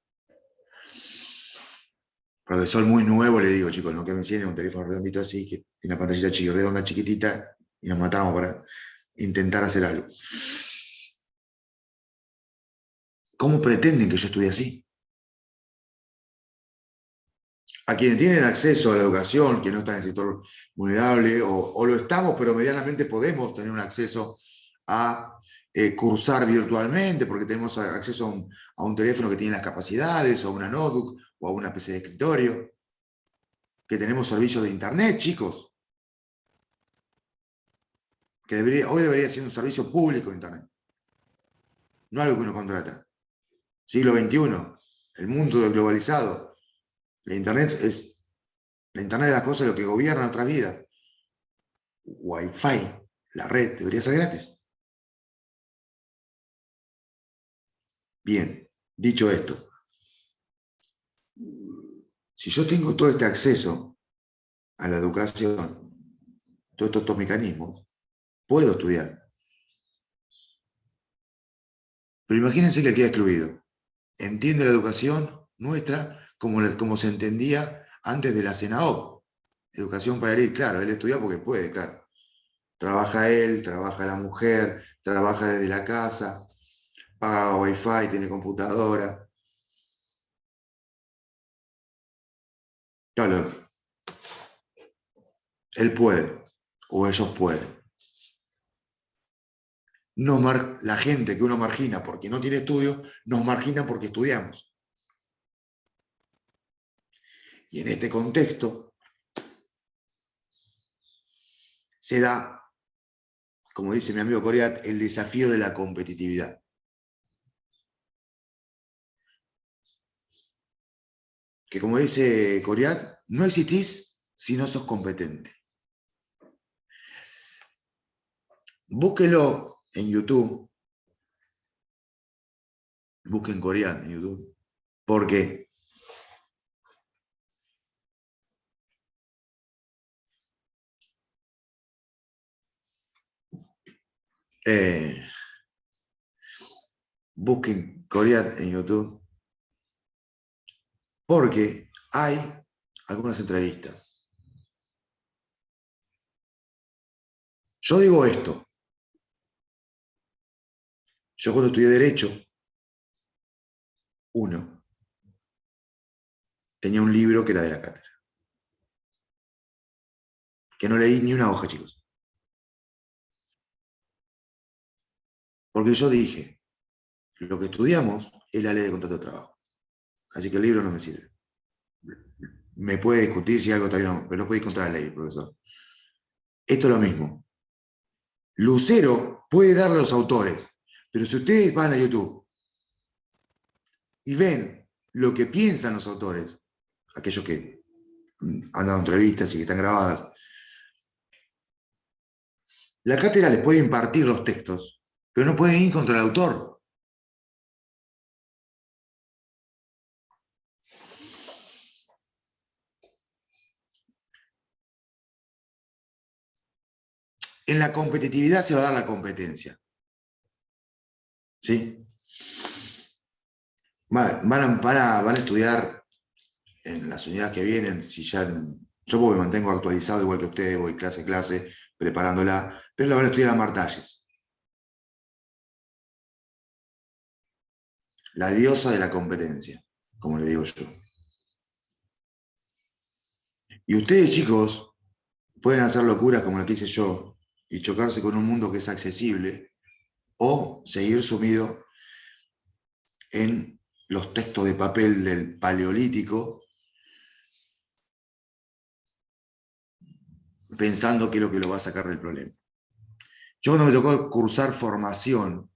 Profesor muy nuevo, le digo, chicos, el Nokia 1100 es un teléfono redondito así, que tiene una pantallita redonda, chiquitita, y nos matamos para intentar hacer algo. ¿Cómo pretenden que yo estudie así? A quienes tienen acceso a la educación, que no están en el sector vulnerable, o lo estamos, pero medianamente podemos tener un acceso a cursar virtualmente, porque tenemos acceso a un teléfono que tiene las capacidades, o a una notebook, o a una PC de escritorio, que tenemos servicios de internet, chicos, que hoy debería ser un servicio público de internet, no algo que uno contrata. Siglo XXI, el mundo globalizado, la internet de las cosas es lo que gobierna nuestra vida. Wi-Fi, la red, debería ser gratis. Bien, dicho esto, si yo tengo todo este acceso a la educación, todos estos mecanismos, puedo estudiar. Pero imagínense que queda excluido. Entiende la educación nuestra como se entendía antes de la CENAOP. Educación para él, claro, él estudia porque puede, claro. Trabaja él, trabaja la mujer, trabaja desde la casa, paga Wi-Fi, tiene computadora. Claro, él puede, o ellos pueden. La gente que uno margina porque no tiene estudios, nos margina porque estudiamos. Y en este contexto se da, como dice mi amigo Coriat, el desafío de la competitividad. Que como dice Coriat, no existís si no sos competente. Búsquelo en YouTube. Busquen coreano en YouTube. Porque busquen coreano en YouTube. Porque hay algunas entrevistas. Yo digo esto. Yo cuando estudié Derecho, tenía un libro que era de la cátedra. Que no leí ni una hoja, chicos. Porque yo dije, lo que estudiamos es la ley de contrato de trabajo. Así que el libro no me sirve. Me puede discutir si algo todavía no, pero no puede ir contra la ley, profesor. Esto es lo mismo. Lucero puede darle a los autores, pero si ustedes van a YouTube y ven lo que piensan los autores, aquellos que han dado entrevistas y que están grabadas, la cátedra les puede impartir los textos, pero no pueden ir contra el autor. En la competitividad se va a dar la competencia. ¿Sí? Van a estudiar en las unidades que vienen, si ya, yo me mantengo actualizado igual que ustedes, voy clase a clase, preparándola, pero la van a estudiar a Martalles. La diosa de la competencia, como le digo yo. Y ustedes, chicos, pueden hacer locuras como la que hice yo y chocarse con un mundo que es accesible o seguir sumido en los textos de papel del Paleolítico pensando que es lo que lo va a sacar del problema. Yo cuando me tocó cursar formación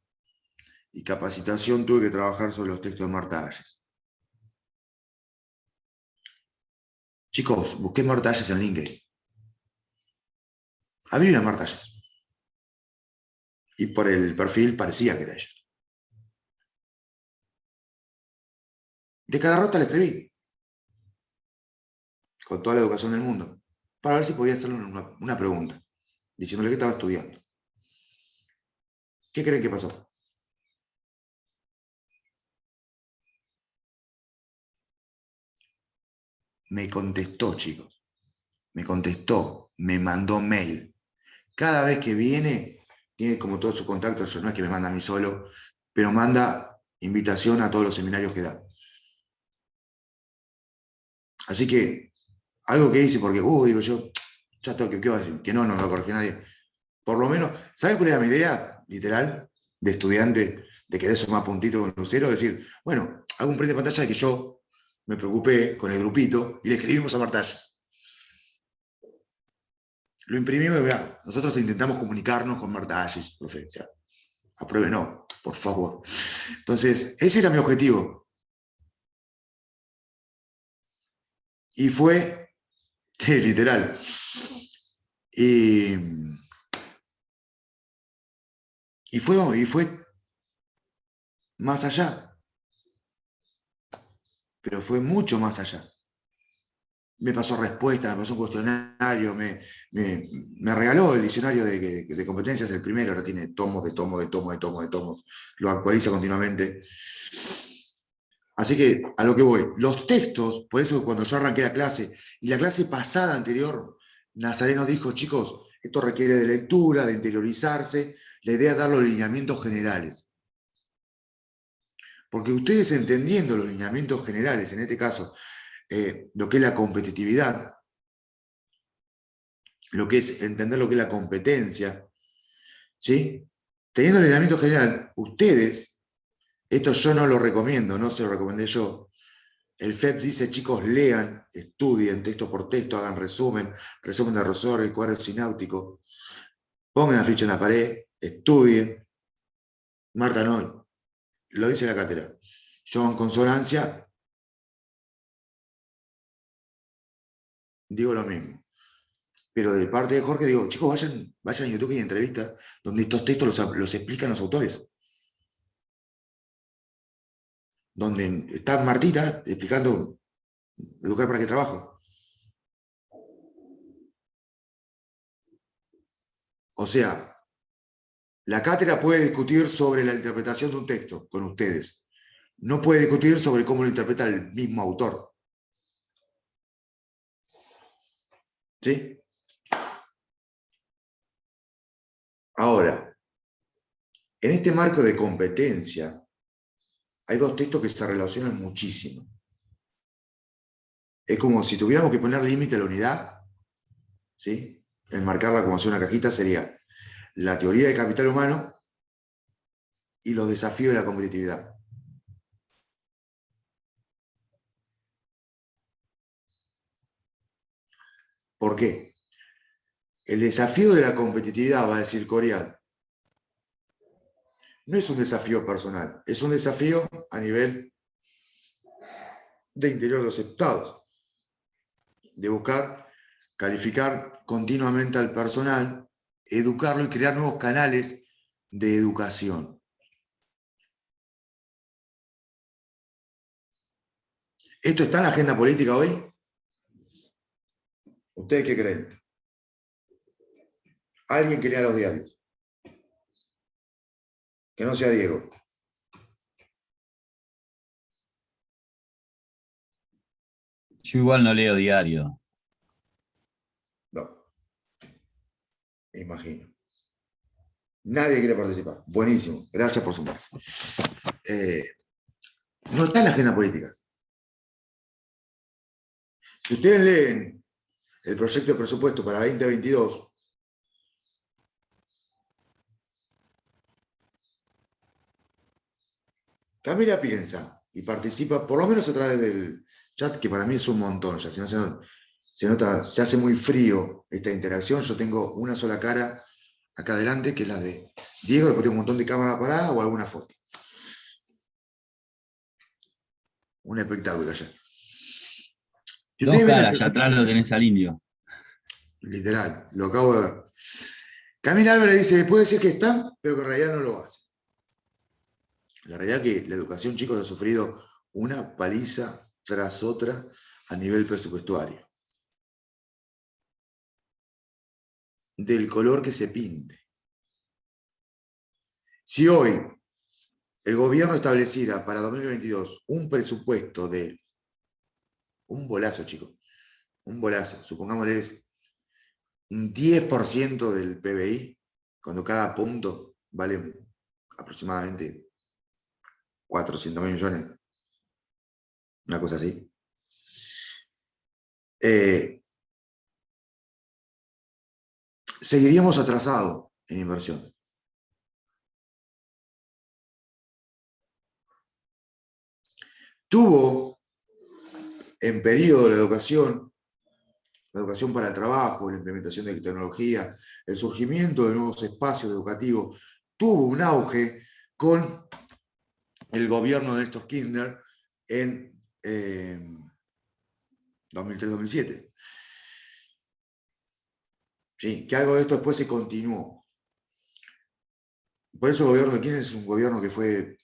y capacitación tuve que trabajar sobre los textos de Martalles. Chicos, busqué Martalles en LinkedIn. Había una Martalles. Y por el perfil parecía que era ella. De Calarrota le escribí, con toda la educación del mundo, para ver si podía hacerle una pregunta, diciéndole que estaba estudiando. ¿Qué creen que pasó? Me contestó, chicos. Me contestó, me mandó mail. Cada vez que viene, tiene como todos sus contactos, no es que me manda a mí solo, pero manda invitación a todos los seminarios que da. Así que, algo que hice, porque, digo yo, ya tengo ¿qué va a decir? Que no lo corrigió nadie. Por lo menos, ¿saben cuál era mi idea, literal, de estudiante, de querer ser más puntito con Lucero? Decir, bueno, hago un print de pantalla de que yo me preocupé con el grupito y le escribimos a Martalles. Lo imprimimos y mirá, nosotros intentamos comunicarnos con Martalles, profe. O sea, apruebe no, por favor. Entonces, ese era mi objetivo. Y fue, literal. Y fue más allá. Pero fue mucho más allá. Me pasó respuesta, me pasó un cuestionario, me regaló el diccionario de competencias, el primero, ahora tiene tomos de tomos, lo actualiza continuamente. Así que a lo que voy, los textos, por eso cuando yo arranqué la clase, y la clase pasada anterior, Nazareno dijo, chicos, esto requiere de lectura, de interiorizarse, la idea es dar los lineamientos generales. Porque ustedes entendiendo los lineamientos generales, en este caso, lo que es la competitividad, lo que es entender lo que es la competencia, ¿sí? Teniendo el lineamiento general, ustedes, esto yo no lo recomiendo, no se lo recomendé yo, el FEP dice, chicos, lean, estudien texto por texto, hagan resumen de Rosor, el cuadro sináutico, pongan la ficha en la pared, estudien. Marta no, lo dice la cátedra. Yo en consonancia digo lo mismo. Pero de parte de Jorge digo, chicos, vayan a YouTube y hay entrevistas donde estos textos los explican los autores. Donde está Martita explicando Educar para qué trabajo. O sea, la cátedra puede discutir sobre la interpretación de un texto con ustedes. No puede discutir sobre cómo lo interpreta el mismo autor. ¿Sí? Ahora, en este marco de competencia, hay dos textos que se relacionan muchísimo. Es como si tuviéramos que poner límite a la unidad, ¿sí? Enmarcarla como si una cajita sería la teoría del capital humano y los desafíos de la competitividad. ¿Por qué? El desafío de la competitividad, va a decir Corial, no es un desafío personal, es un desafío a nivel de interior de los estados, de buscar calificar continuamente al personal, educarlo y crear nuevos canales de educación. ¿Esto está en la agenda política hoy? ¿Ustedes qué creen? Alguien que lea los diarios. Que no sea Diego. Yo igual no leo diario. No, me imagino. Nadie quiere participar. Buenísimo. Gracias por sumarse. No está en la agenda política. Si ustedes leen el proyecto de presupuesto para 2022, Camila piensa y participa, por lo menos a través del chat, que para mí es un montón, ya, si no se nota, se hace muy frío esta interacción. Yo tengo una sola cara acá adelante, que es la de Diego, después tengo un montón de cámara parada o alguna foto. Un espectáculo allá. Si Dos ustedes ven el caras, allá atrás lo tenés al indio. literal, lo acabo de ver. Camila Álvarez dice, puede ser que están, pero que en realidad no lo hace. La realidad es que la educación, chicos, ha sufrido una paliza tras otra a nivel presupuestario. Del color que se pinte. Si hoy el gobierno estableciera para 2022 un presupuesto de un bolazo, chicos, un bolazo, supongámosle un 10% del PBI, cuando cada punto vale aproximadamente 400.000 millones, una cosa así. Seguiríamos atrasados en inversión. Tuvo en periodo la educación para el trabajo, la implementación de tecnología, el surgimiento de nuevos espacios educativos, tuvo un auge con el gobierno de estos Kirchner en 2003-2007. ¿Sí? Que algo de esto después se continuó. Por eso el gobierno de Kirchner es un gobierno que fue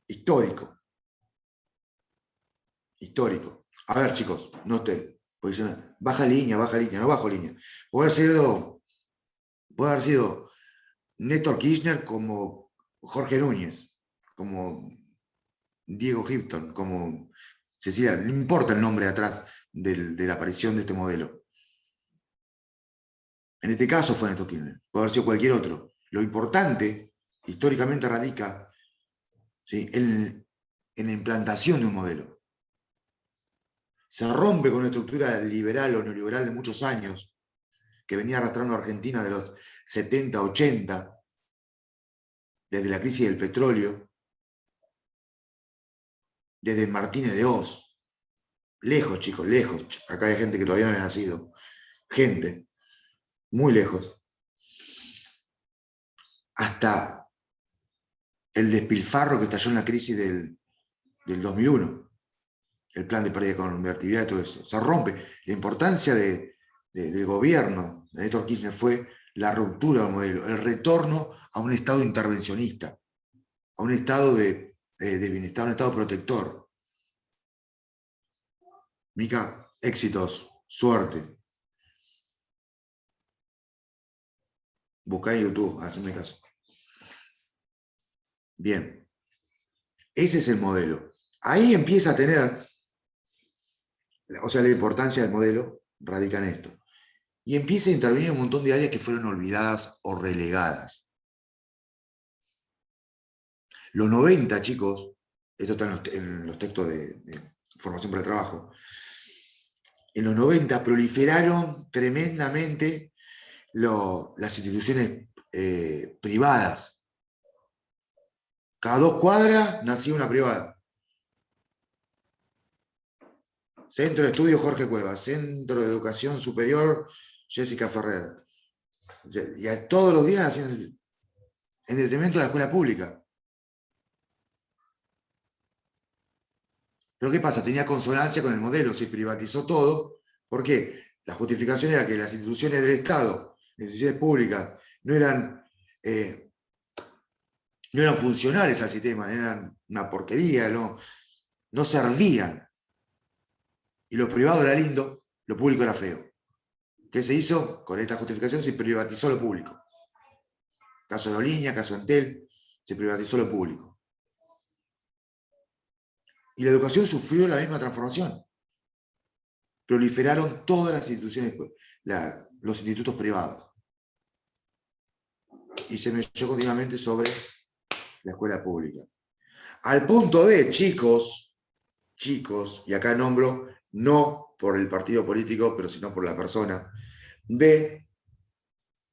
histórico. Histórico. A ver, chicos, no te. Baja línea, no bajo línea. Puede haber sido Néstor Kirchner como Jorge Núñez, como Diego Hipton, como Cecilia, no importa el nombre atrás de la aparición de este modelo. En este caso fue Néstor Kirchner, puede haber sido cualquier otro. Lo importante, históricamente, radica, ¿sí?, en la implantación de un modelo. Se rompe con una estructura liberal o neoliberal de muchos años, que venía arrastrando a Argentina de los 70, 80, desde la crisis del petróleo, desde Martínez de Oz. Lejos, chicos, lejos. Acá hay gente que todavía no ha nacido. Gente, muy lejos. Hasta el despilfarro que estalló en la crisis del 2001. el plan de pérdida de convertibilidad y todo eso. Se rompe. La importancia del gobierno de Néstor Kirchner fue la ruptura del modelo, el retorno a un estado intervencionista, a un estado de bienestar, un estado protector. Mica, éxitos, suerte. Buscá en YouTube, haceme caso. Bien. Ese es el modelo. Ahí empieza a tener, o sea, la importancia del modelo radica en esto. Y empieza a intervenir un montón de áreas que fueron olvidadas o relegadas. Los 90, chicos, esto está en los textos de formación para el trabajo, en los 90 proliferaron tremendamente las instituciones privadas. Cada 2 cuadras nacía una privada. Centro de Estudio Jorge Cuevas, Centro de Educación Superior Jessica Ferrer. Y todos los días nacían en detrimento de la escuela pública. Pero ¿qué pasa? Tenía consonancia con el modelo, se privatizó todo. ¿Por qué? La justificación era que las instituciones del Estado, las instituciones públicas, no eran funcionales al sistema, eran una porquería, no servían. Y lo privado era lindo, lo público era feo. ¿Qué se hizo? Con esta justificación se privatizó lo público. Caso Aerolínea, caso Entel, se privatizó lo público. Y la educación sufrió la misma transformación. Proliferaron todas las instituciones, los institutos privados. Y se metió continuamente sobre la escuela pública. Al punto de, chicos, y acá nombro, no por el partido político, pero sino por la persona, de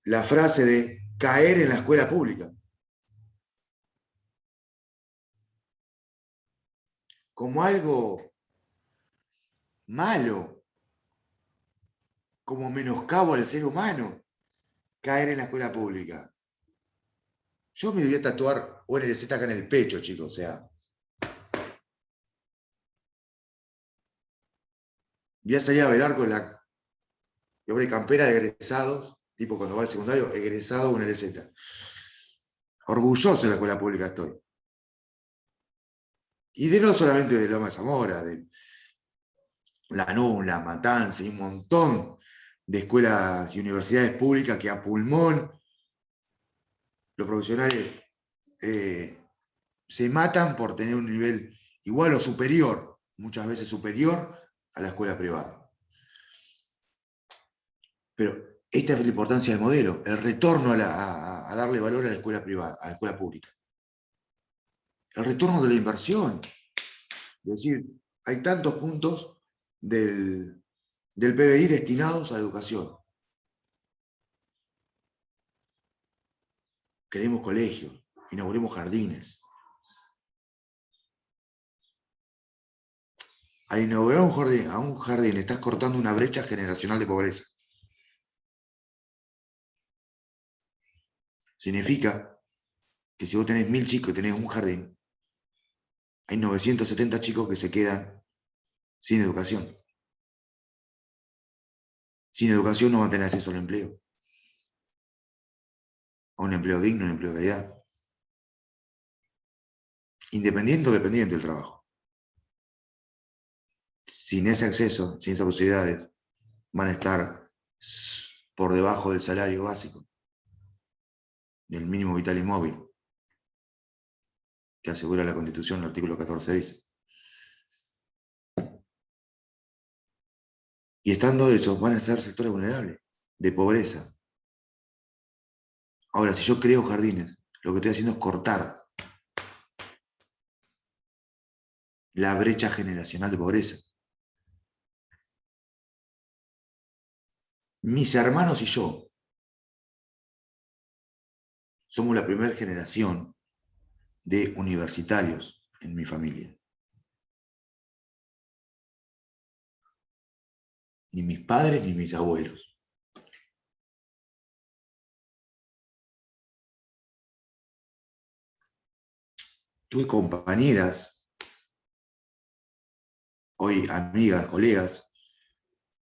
la frase de caer en la escuela pública. Como algo malo, como menoscabo al ser humano, caer en la escuela pública. Yo me debería tatuar ONLZ acá en el pecho, chicos, o sea. Voy a salir a velar con la campera de egresados, tipo cuando va al secundario, egresado UNLZ. Orgulloso de la escuela pública estoy. Y no solamente de Loma de Zamora, de Lanús, La Matanza y un montón de escuelas y universidades públicas que a pulmón los profesionales se matan por tener un nivel igual o superior, muchas veces superior a la escuela privada. Pero esta es la importancia del modelo, el retorno a darle valor a la escuela privada, a la escuela pública. El retorno de la inversión. Es decir, hay tantos puntos del PBI destinados a educación. Queremos colegios, inauguremos jardines. Al inaugurar un jardín estás cortando una brecha generacional de pobreza. Significa que si vos tenés 1000 chicos y tenés un jardín, hay 970 chicos que se quedan sin educación. Sin educación no van a tener acceso al empleo. A un empleo digno, un empleo de calidad. Independiente o dependiente del trabajo. Sin ese acceso, sin esas posibilidades, van a estar por debajo del salario básico, del mínimo vital y móvil, que asegura la Constitución, el artículo 14 dice. Y estando esos, van a ser sectores vulnerables, de pobreza. Ahora, si yo creo jardines, lo que estoy haciendo es cortar la brecha generacional de pobreza. Mis hermanos y yo somos la primera generación de universitarios en mi familia. Ni mis padres ni mis abuelos. Tuve compañeras hoy amigas, colegas,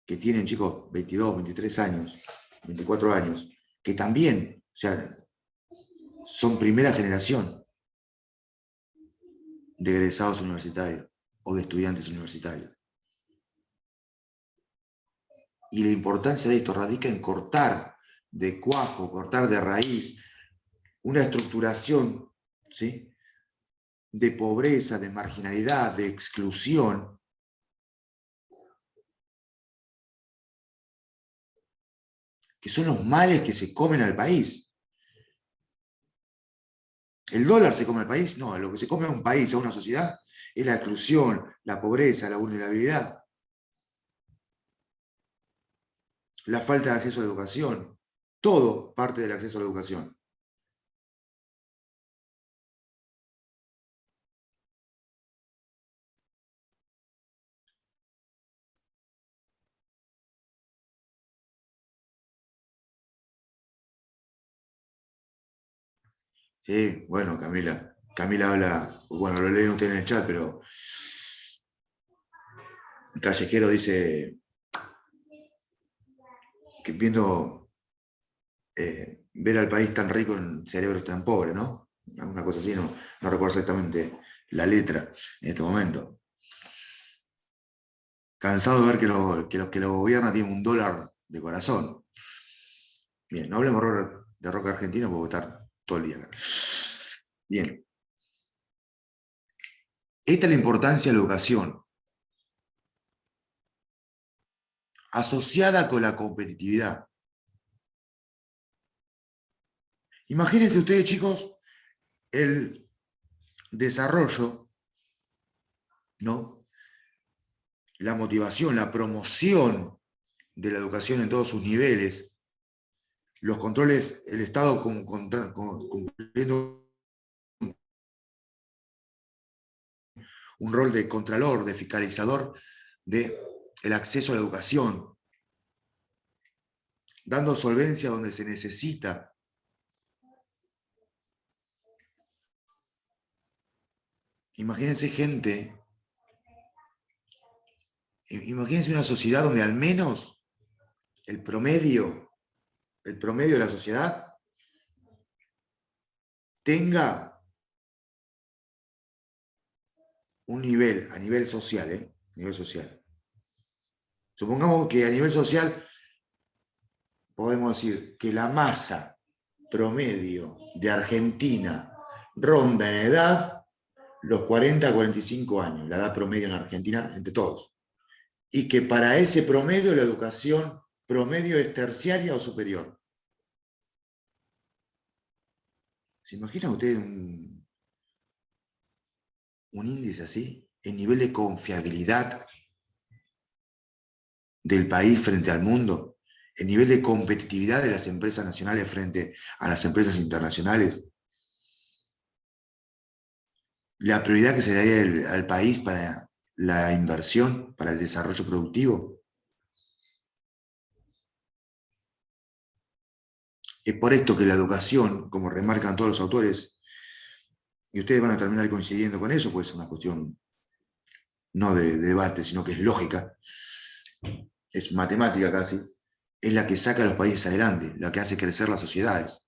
que tienen chicos 22, 23 años, 24 años, que también, o sea, son primera generación de egresados universitarios o de estudiantes universitarios. Y la importancia de esto radica en cortar de cuajo, cortar de raíz, una estructuración, ¿sí?, de pobreza, de marginalidad, de exclusión, que son los males que se comen al país. ¿El dólar se come al país? No, lo que se come a un país, a una sociedad, es la exclusión, la pobreza, la vulnerabilidad, la falta de acceso a la educación. Todo parte del acceso a la educación. Sí, bueno, Camila. Camila habla, bueno, lo leen ustedes en el chat, pero Callejero dice que viendo ver al país tan rico en cerebros tan pobres, ¿no? Una cosa así, no recuerdo exactamente la letra en este momento. Cansado de ver que los que lo gobiernan tienen un dólar de corazón. Bien, no hablemos de rock argentino porque voy a estar todo el día acá. Bien. Esta es la importancia de la educación, asociada con la competitividad. Imagínense ustedes, chicos, el desarrollo, ¿no?, la motivación, la promoción de la educación en todos sus niveles, los controles, el Estado cumpliendo un rol de contralor, de fiscalizador del acceso a la educación, dando solvencia donde se necesita. Imagínense imagínense una sociedad donde al menos el promedio de la sociedad tenga un nivel, a nivel social, nivel social. Supongamos que a nivel social podemos decir que la masa promedio de Argentina ronda en edad los 40 a 45 años, la edad promedio en Argentina entre todos. Y que para ese promedio la educación promedio es terciaria o superior. ¿Se imaginan ustedes un índice así? El nivel de confiabilidad del país frente al mundo, el nivel de competitividad de las empresas nacionales frente a las empresas internacionales, la prioridad que se le daría al país para la inversión, para el desarrollo productivo. Es por esto que la educación, como remarcan todos los autores, y ustedes van a terminar coincidiendo con eso, pues es una cuestión no de debate, sino que es lógica, es matemática casi, es la que saca a los países adelante, la que hace crecer las sociedades.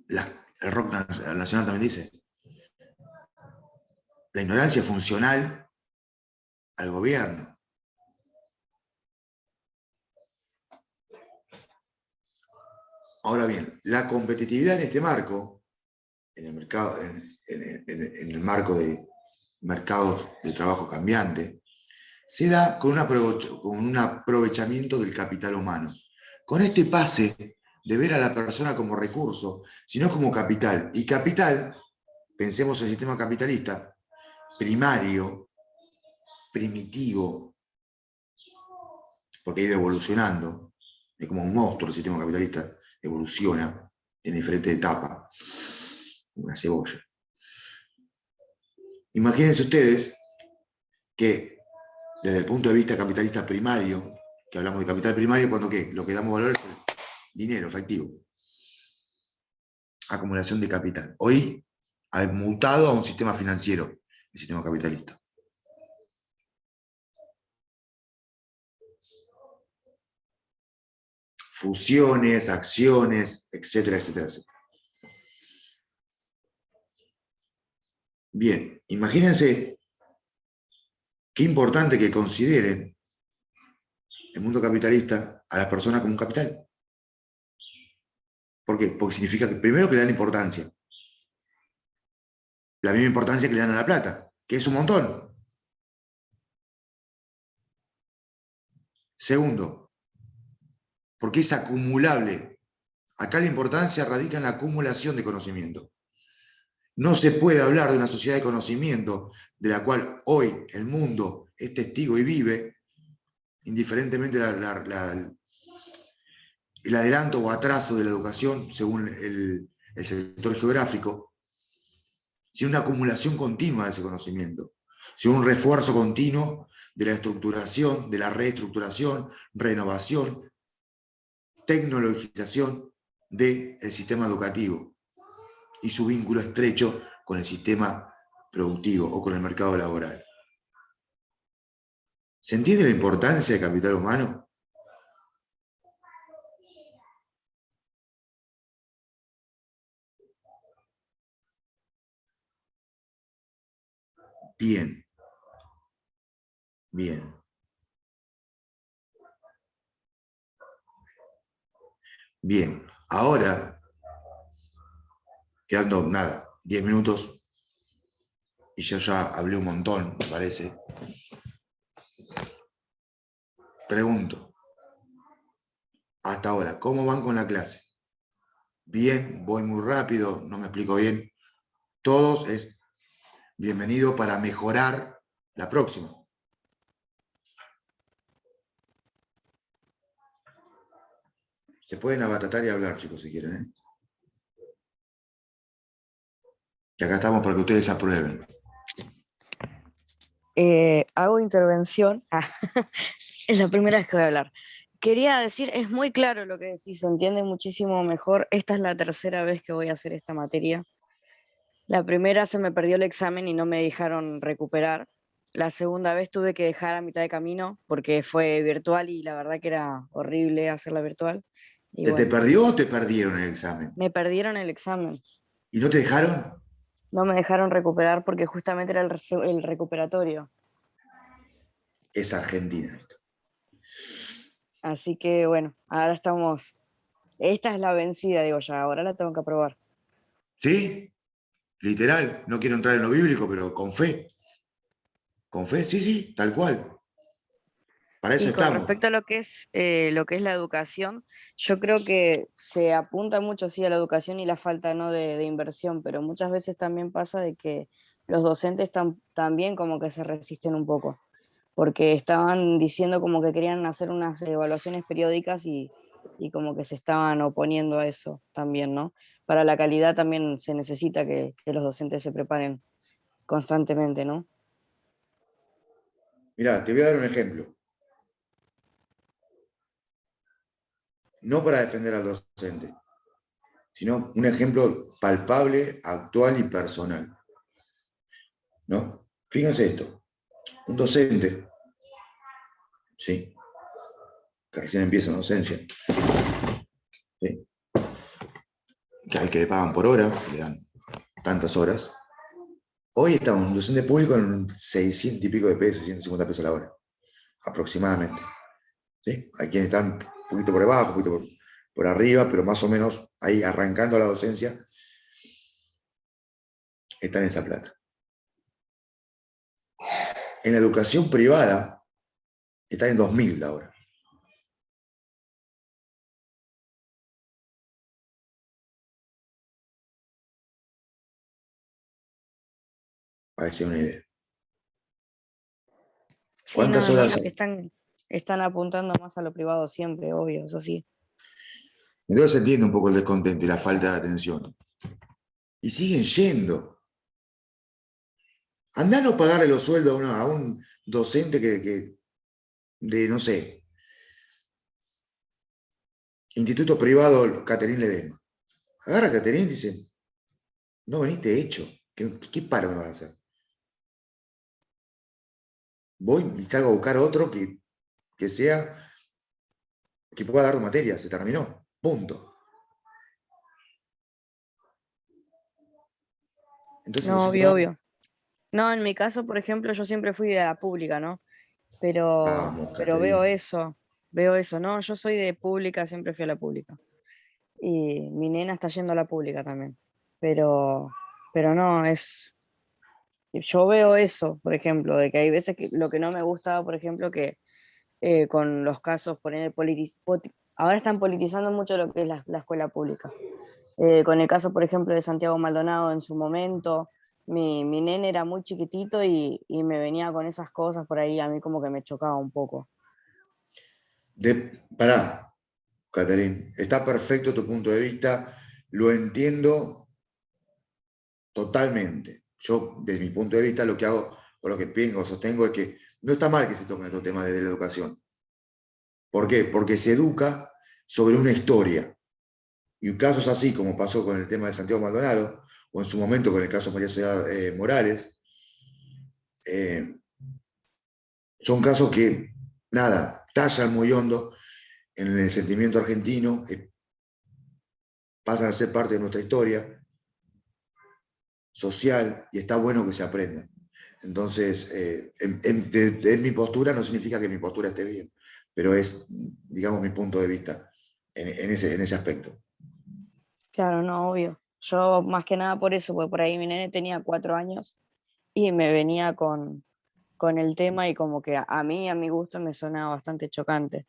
El rock nacional también dice, la ignorancia es funcional al gobierno. Ahora bien, la competitividad en este marco, en el mercado, en el marco de mercados de trabajo cambiante, se da con un aprovechamiento del capital humano. Con este pase de ver a la persona como recurso, sino como capital. Y capital, pensemos en el sistema capitalista, primario, primitivo, porque ha ido evolucionando, es como un monstruo el sistema capitalista, evoluciona en diferentes etapas, una cebolla. Imagínense ustedes que desde el punto de vista capitalista primario, que hablamos de capital primario, cuando ¿qué? Lo que damos valor es el dinero efectivo. acumulación de capital. Hoy ha mutado a un sistema financiero, el sistema capitalista. Fusiones, acciones, etcétera, etcétera, etcétera. Bien, imagínense qué importante que consideren el mundo capitalista a las personas como un capital. ¿Por qué? Porque significa que primero que le dan importancia. La misma importancia que le dan a la plata, que es un montón. Segundo, porque es acumulable. Acá la importancia radica en la acumulación de conocimiento. No se puede hablar de una sociedad de conocimiento de la cual hoy el mundo es testigo y vive, indiferentemente el adelanto o atraso de la educación según el sector geográfico, sin una acumulación continua de ese conocimiento, sin un refuerzo continuo de la estructuración, de la reestructuración, renovación, tecnologización del sistema educativo y su vínculo estrecho con el sistema productivo o con el mercado laboral. ¿Se entiende la importancia del capital humano? Bien. Bien. Bien. Ahora, quedando nada, 10 minutos, y yo ya hablé un montón, me parece. Pregunto, hasta ahora, ¿cómo van con la clase? Bien, voy muy rápido, no me explico bien. Todos es bienvenido para mejorar la próxima. Se pueden abatatar y hablar, chicos, si quieren, ¿eh? Que acá estamos para que ustedes aprueben. Hago intervención. Es la primera vez que voy a hablar. Quería decir, es muy claro lo que decís, se entiende muchísimo mejor. Esta es la tercera vez que voy a hacer esta materia. La primera se me perdió el examen y no me dejaron recuperar. La segunda vez tuve que dejar a mitad de camino porque fue virtual y la verdad que era horrible hacerla virtual. Y ¿Se te bueno, perdió o te perdieron el examen? me perdieron el examen. ¿Y no te dejaron? No me dejaron recuperar porque justamente era el recuperatorio. Es Argentina esto. Así que bueno, ahora estamos. Esta es la vencida, digo ya, ahora la tengo que aprobar. ¿Sí? Literal, no quiero entrar en lo bíblico, pero con fe. Con fe, sí, sí, tal cual. Para eso Y con estamos. respecto a lo que es la educación, yo creo que se apunta mucho sí a la educación y la falta ¿no? de inversión, pero muchas veces también pasa de que los docentes también como que se resisten un poco, porque estaban diciendo como que querían hacer unas evaluaciones periódicas y como que se estaban oponiendo a eso también, ¿no? Para la calidad también se necesita que los docentes se preparen constantemente, ¿no? Mirá, te voy a dar un ejemplo. No para defender al docente, sino un ejemplo palpable, actual y personal. ¿No? Fíjense esto. Un docente, ¿sí? Que recién empieza en docencia, ¿sí? Que al que le pagan por hora, le dan tantas horas. Hoy está un docente público en 600 y pico de pesos, 650 pesos a la hora, aproximadamente. ¿Sí? Hay quienes están un poquito por debajo, un poquito por arriba, pero más o menos ahí arrancando la docencia, están en esa plata. En la educación privada, está en 2.000 la hora. Para que sea una idea. Sí, no, ¿Cuántas me horas imagino hay? que están apuntando más a lo privado siempre, obvio, eso sí. Entonces se entiende un poco el descontento y la falta de atención. Y siguen yendo. Andá a no pagarle los sueldos a un docente de, no sé, Instituto Privado Catherine Ledesma. agarra a Caterine y dice, no veniste hecho, ¿qué paro me vas a hacer? Voy y salgo a buscar otro que pueda dar materia, se terminó, punto. Entonces No, nosotros, obvio, obvio. No, en mi caso, por ejemplo, yo siempre fui de la pública, ¿no? vamos, Pero Caterine. veo eso, ¿no? Yo soy de pública, siempre fui a la pública. Y mi nena está yendo a la pública también. Pero, pero no, yo veo eso, por ejemplo, de que hay veces que lo que no me gusta, por ejemplo, que con los casos, ahora están politizando mucho lo que es la escuela pública. Con el caso, por ejemplo, de Santiago Maldonado en su momento, mi nene era muy chiquitito y me venía con esas cosas por ahí, a mí como que me chocaba un poco. Pará, Caterine, está perfecto tu punto de vista, lo entiendo totalmente. Yo, desde mi punto de vista, lo que hago, o lo que pienso, o sostengo, es que no está mal que se toquen estos temas de la educación. ¿Por qué? Porque se educa sobre una historia. Y casos así, como pasó con el tema de Santiago Maldonado, o en su momento con el caso María Soledad Morales, son casos que, nada, tallan muy hondo en el sentimiento argentino, pasan a ser parte de nuestra historia social, y está bueno que se aprenda. Entonces, en mi postura no significa que mi postura esté bien, pero es, digamos, mi punto de vista en ese aspecto. Claro, no, obvio. Yo más que nada por eso, porque por ahí mi nene tenía 4 años y me venía con el tema y como que a mí, a mi gusto, me sonaba bastante chocante.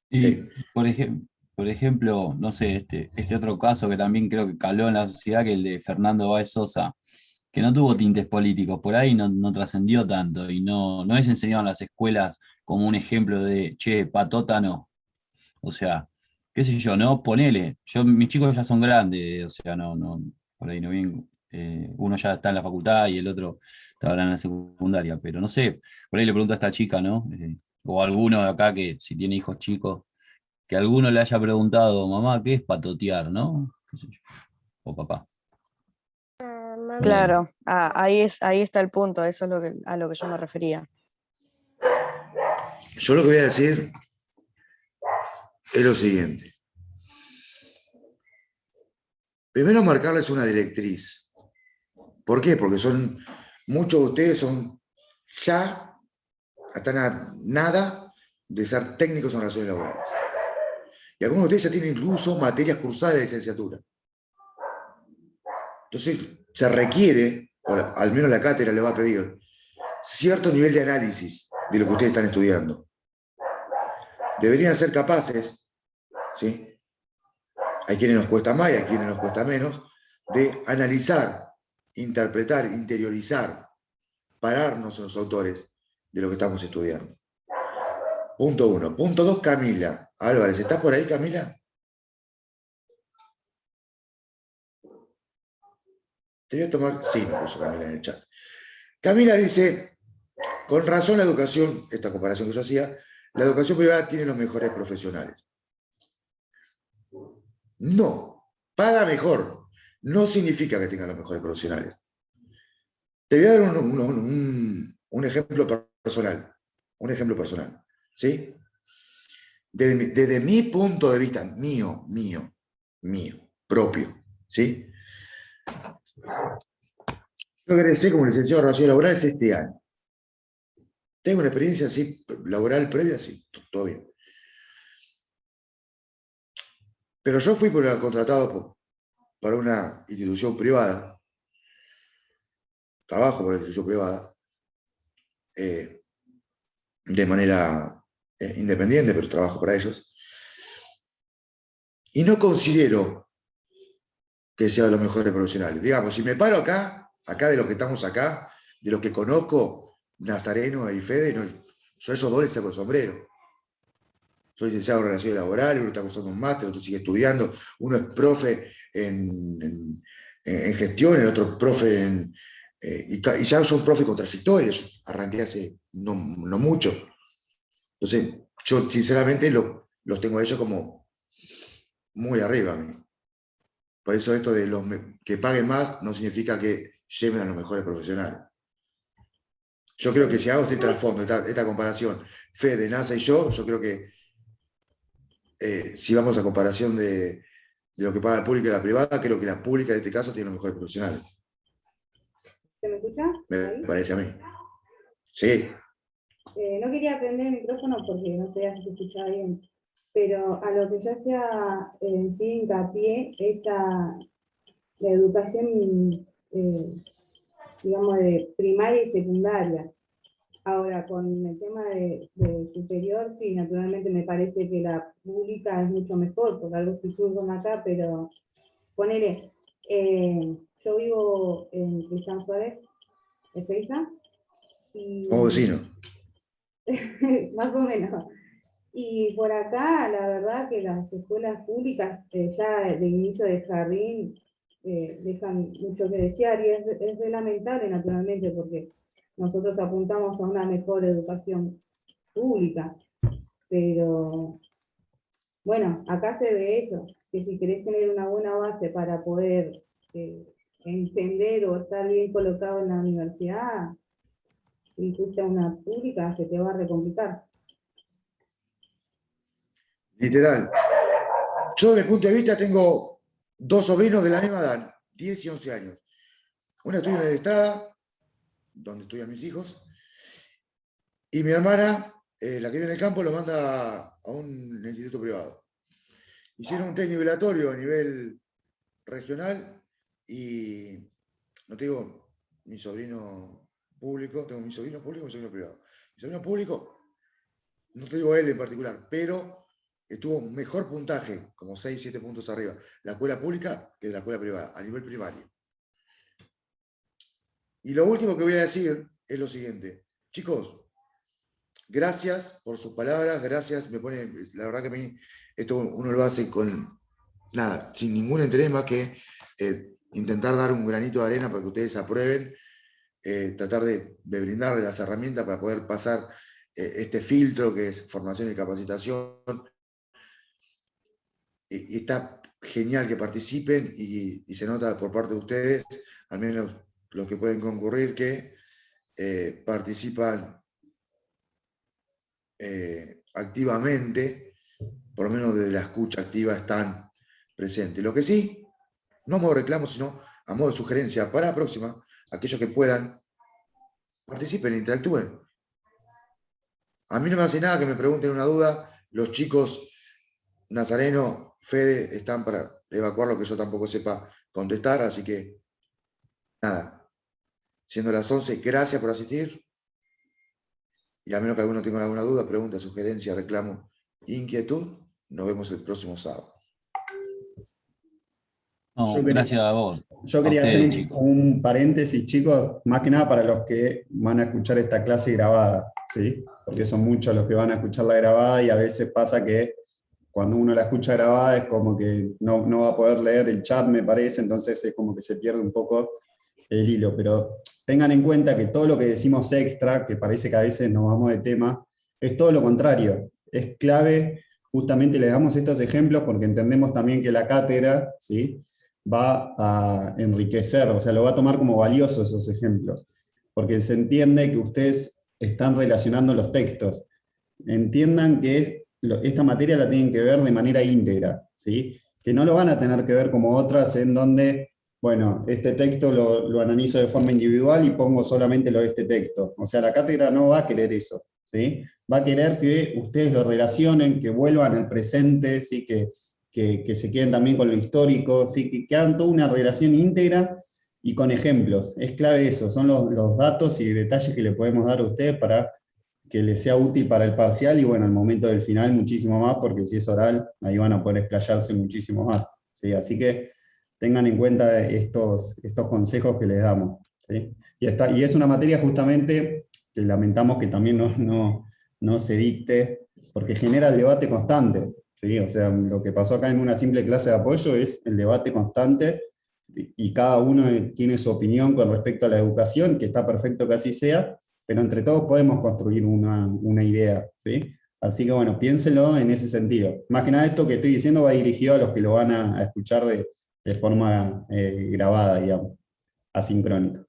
Y, Sí. por ejemplo, no sé, este otro caso que también creo que caló en la sociedad, que el de Fernando Báez Sosa, que no tuvo tintes políticos, por ahí no trascendió tanto y no es enseñado en las escuelas como un ejemplo de, che, patota no. O sea, qué sé yo, ¿no? Ponele, mis chicos ya son grandes, o sea, por ahí no bien, uno ya está en la facultad y el otro está ahora en la secundaria, pero no sé, por ahí le pregunto a esta chica, ¿no? O alguno de acá que si tiene hijos chicos, que alguno le haya preguntado, mamá, ¿qué es patotear, no? ¿Qué sé yo? O papá. Ponele. Claro, ahí está el punto, eso es a lo que yo me refería. Yo lo que voy a decir es lo siguiente. Primero, marcarles una directriz. ¿Por qué? Porque muchos de ustedes son ya, hasta nada de ser técnicos en relaciones laborales. Y algunos de ustedes ya tienen incluso materias cursadas de licenciatura. Entonces, se requiere, o al menos la cátedra le va a pedir, cierto nivel de análisis de lo que ustedes están estudiando. Deberían ser capaces, ¿sí? Hay quienes nos cuesta más y hay quienes nos cuesta menos, de analizar, interpretar, interiorizar, pararnos en los autores de lo que estamos estudiando. Punto 1. Punto 2, Camila Álvarez. ¿Estás por ahí, Camila? Te voy a tomar, sí, me puso Camila en el chat. Camila dice, con razón la educación, esta comparación que yo hacía, la educación privada tiene los mejores profesionales. No, paga mejor. No significa que tenga los mejores profesionales. Te voy a dar un ejemplo personal. Un ejemplo personal. ¿Sí? Desde mi punto de vista, mío, propio. ¿Sí? Yo egresé como licenciado en Relaciones Laborales este año. Tengo una experiencia así, laboral previa, sí, todo bien. Pero yo fui contratado para una institución privada, trabajo para una institución privada, de manera independiente, pero trabajo para ellos. Y no considero que sea de los mejores profesionales. Digamos, si me paro acá de los que estamos acá, de los que conozco, Nazareno y Fede, no, yo a esos dos les saco el sombrero. Soy licenciado en Relaciones Laborales, uno está cursando un máster, otro sigue estudiando, uno es profe en gestión, el otro profe y ya son profe con trayectoria, yo arranqué hace no mucho. Entonces, yo sinceramente los tengo a ellos como muy arriba a mí. Por eso esto de los que paguen más no significa que lleven a los mejores profesionales. Yo creo que si hago este trasfondo, esta comparación, Fede, NASA y yo creo que si vamos a comparación de lo que paga la pública y la privada, creo que la pública en este caso tiene los mejores profesionales. ¿Se me escucha? Me parece a mí. Sí. No quería prender el micrófono porque no sé si se escuchaba bien, pero a lo que yo hacía en sí hincapié es a la educación, digamos, de primaria y secundaria. Ahora, con el tema de superior, sí, naturalmente me parece que la pública es mucho mejor, porque algo estoy curso acá, pero ponele, yo vivo en Cristian Suárez, Ezeiza, y Como vecino. más o menos. Y por acá, la verdad que las escuelas públicas, ya de inicio de jardín, dejan mucho que desear, y es lamentable, naturalmente, porque nosotros apuntamos a una mejor educación pública, pero bueno, acá se ve eso, que si querés tener una buena base para poder entender o estar bien colocado en la universidad, si fuiste a una pública, se te va a recomplicar. Literal. Yo, desde mi punto de vista, tengo 2 sobrinos de la misma edad, 10 y 11 años. Uno estudia en la Estrada, donde estudian mis hijos, y mi hermana, la que vive en el campo, lo manda a un instituto privado. Hicieron un test nivelatorio a nivel regional y, no te digo mi sobrino público, tengo mi sobrino público y mi sobrino privado. Mi sobrino público, no te digo él en particular, pero tuvo mejor puntaje, como 6, 7 puntos arriba, la escuela pública que de la escuela privada, a nivel primario. Y lo último que voy a decir es lo siguiente. Chicos, gracias por sus palabras, gracias, me pone, la verdad que a mí, esto uno lo hace con, nada, sin ningún interés más que intentar dar un granito de arena para que ustedes aprueben, tratar de brindarles las herramientas para poder pasar este filtro que es formación y capacitación. Y está genial que participen y se nota por parte de ustedes, al menos los que pueden concurrir, que participan activamente, por lo menos desde la escucha activa están presentes. Lo que sí, no a modo de reclamo, sino a modo de sugerencia para la próxima, aquellos que puedan, participen, interactúen. A mí no me hace nada que me pregunten una duda, los chicos Nazareno, Fede, están para evacuar lo que yo tampoco sepa contestar, así que nada, siendo las 11, gracias por asistir, y a menos que alguno tenga alguna duda, pregunta, sugerencia, reclamo, inquietud, nos vemos el próximo sábado. No, Yo quería- gracias a vos. Yo A quería ustedes, hacer chicos. un paréntesis, chicos, más que nada para los que van a escuchar esta clase grabada, ¿sí? Porque son muchos los que van a escuchar la grabada y a veces pasa que cuando uno la escucha grabada es como que no va a poder leer el chat, me parece, entonces es como que se pierde un poco el hilo. Pero tengan en cuenta que todo lo que decimos extra, que parece que a veces nos vamos de tema, es todo lo contrario. Es clave, justamente les damos estos ejemplos porque entendemos también que la cátedra, ¿sí?, va a enriquecer, o sea, lo va a tomar como valiosos esos ejemplos, porque se entiende que ustedes están relacionando los textos. Entiendan que esta materia la tienen que ver de manera íntegra, ¿sí? Que no lo van a tener que ver como otras en donde, bueno, este texto lo analizo de forma individual y pongo solamente lo de este texto. O sea, la cátedra no va a querer eso, ¿sí? Va a querer que ustedes lo relacionen, que vuelvan al presente, ¿sí? Que se queden también con lo histórico, ¿sí? Que hagan toda una relación íntegra y con ejemplos. Es clave eso, son los datos y detalles que le podemos dar a ustedes para que les sea útil para el parcial y bueno, al momento del final muchísimo más, porque si es oral, ahí van a poder explayarse muchísimo más, ¿sí? Así que tengan en cuenta estos consejos que les damos, ¿sí? Y es una materia justamente que lamentamos que también no se dicte, porque genera el debate constante, ¿sí? O sea, lo que pasó acá en una simple clase de apoyo es el debate constante, y cada uno tiene su opinión con respecto a la educación, que está perfecto que así sea, pero entre todos podemos construir una idea, ¿sí? Así que bueno, piénsenlo en ese sentido. Más que nada esto que estoy diciendo va dirigido a los que lo van a escuchar de forma grabada, digamos, asincrónica.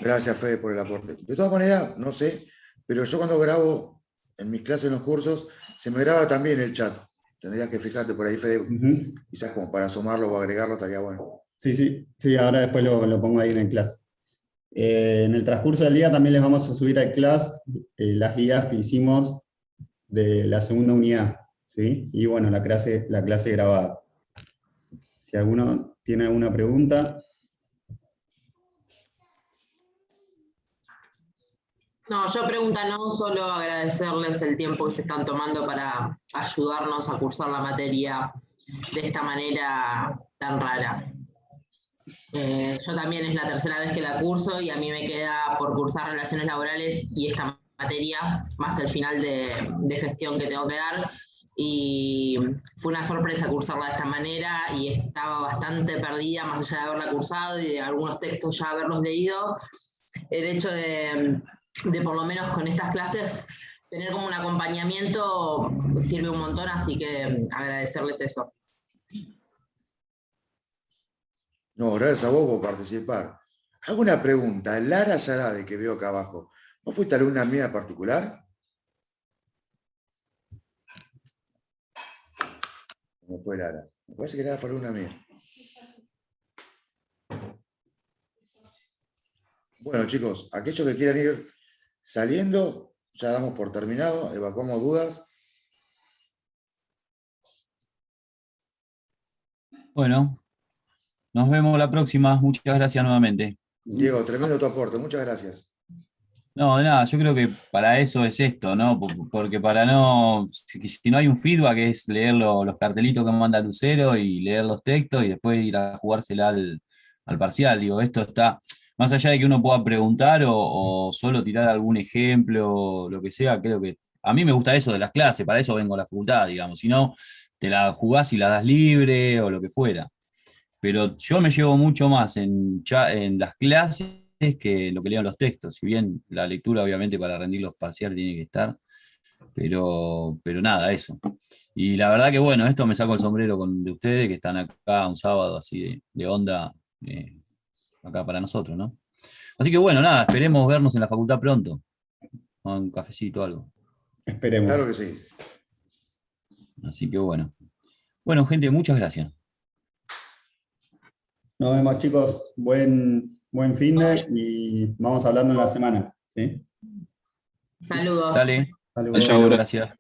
Gracias, Fede, por el aporte. De todas maneras, no sé, pero yo cuando grabo en mis clases, en los cursos, se me graba también el chat. Tendrías que fijarte por ahí, Fede, quizás como para sumarlo o agregarlo estaría bueno. Sí, ahora después lo pongo ahí en clase. En el transcurso del día también les vamos a subir al class las guías que hicimos de la segunda unidad, ¿sí? Y bueno, la clase grabada. Si alguno tiene alguna pregunta. No, yo pregunta no, solo agradecerles el tiempo que se están tomando para ayudarnos a cursar la materia de esta manera tan rara. Yo también es la tercera vez que la curso y a mí me queda por cursar relaciones laborales y esta materia, más el final de gestión que tengo que dar. Y fue una sorpresa cursarla de esta manera y estaba bastante perdida, más allá de haberla cursado y de algunos textos ya haberlos leído. El hecho de por lo menos con estas clases tener como un acompañamiento sirve un montón, así que agradecerles eso. No, gracias a vos por participar. Hago una pregunta. Lara Yarade, que veo acá abajo, ¿no fuiste alumna mía particular? ¿Cómo fue Lara? Me parece que Lara fue alumna mía. Bueno, chicos, aquellos que quieran ir saliendo, ya damos por terminado, evacuamos dudas. Bueno, nos vemos la próxima. Muchas gracias nuevamente. Diego, tremendo tu aporte, muchas gracias. No, nada, yo creo que para eso es esto, ¿no? Porque para no, si no hay un feedback, es leer los cartelitos que manda Lucero y leer los textos y después ir a jugársela al parcial. Digo, esto está, más allá de que uno pueda preguntar o solo tirar algún ejemplo, lo que sea, creo que a mí me gusta eso de las clases, para eso vengo a la facultad, digamos, si no, te la jugás y la das libre o lo que fuera. Pero yo me llevo mucho más en las clases que lo que leo en los textos. Si bien la lectura, obviamente, para rendir los parciales tiene que estar, pero nada, eso. Y la verdad que bueno, esto me saco el sombrero de ustedes que están acá un sábado así de onda acá para nosotros, ¿no? Así que bueno, nada, esperemos vernos en la facultad pronto. Con un cafecito o algo. Esperemos. Claro que sí. Así que bueno. Bueno, gente, muchas gracias. Nos vemos, chicos. Buen fin de y vamos hablando en la semana. ¿Sí? Saludos. Dale. Saludos. Bueno, gracias.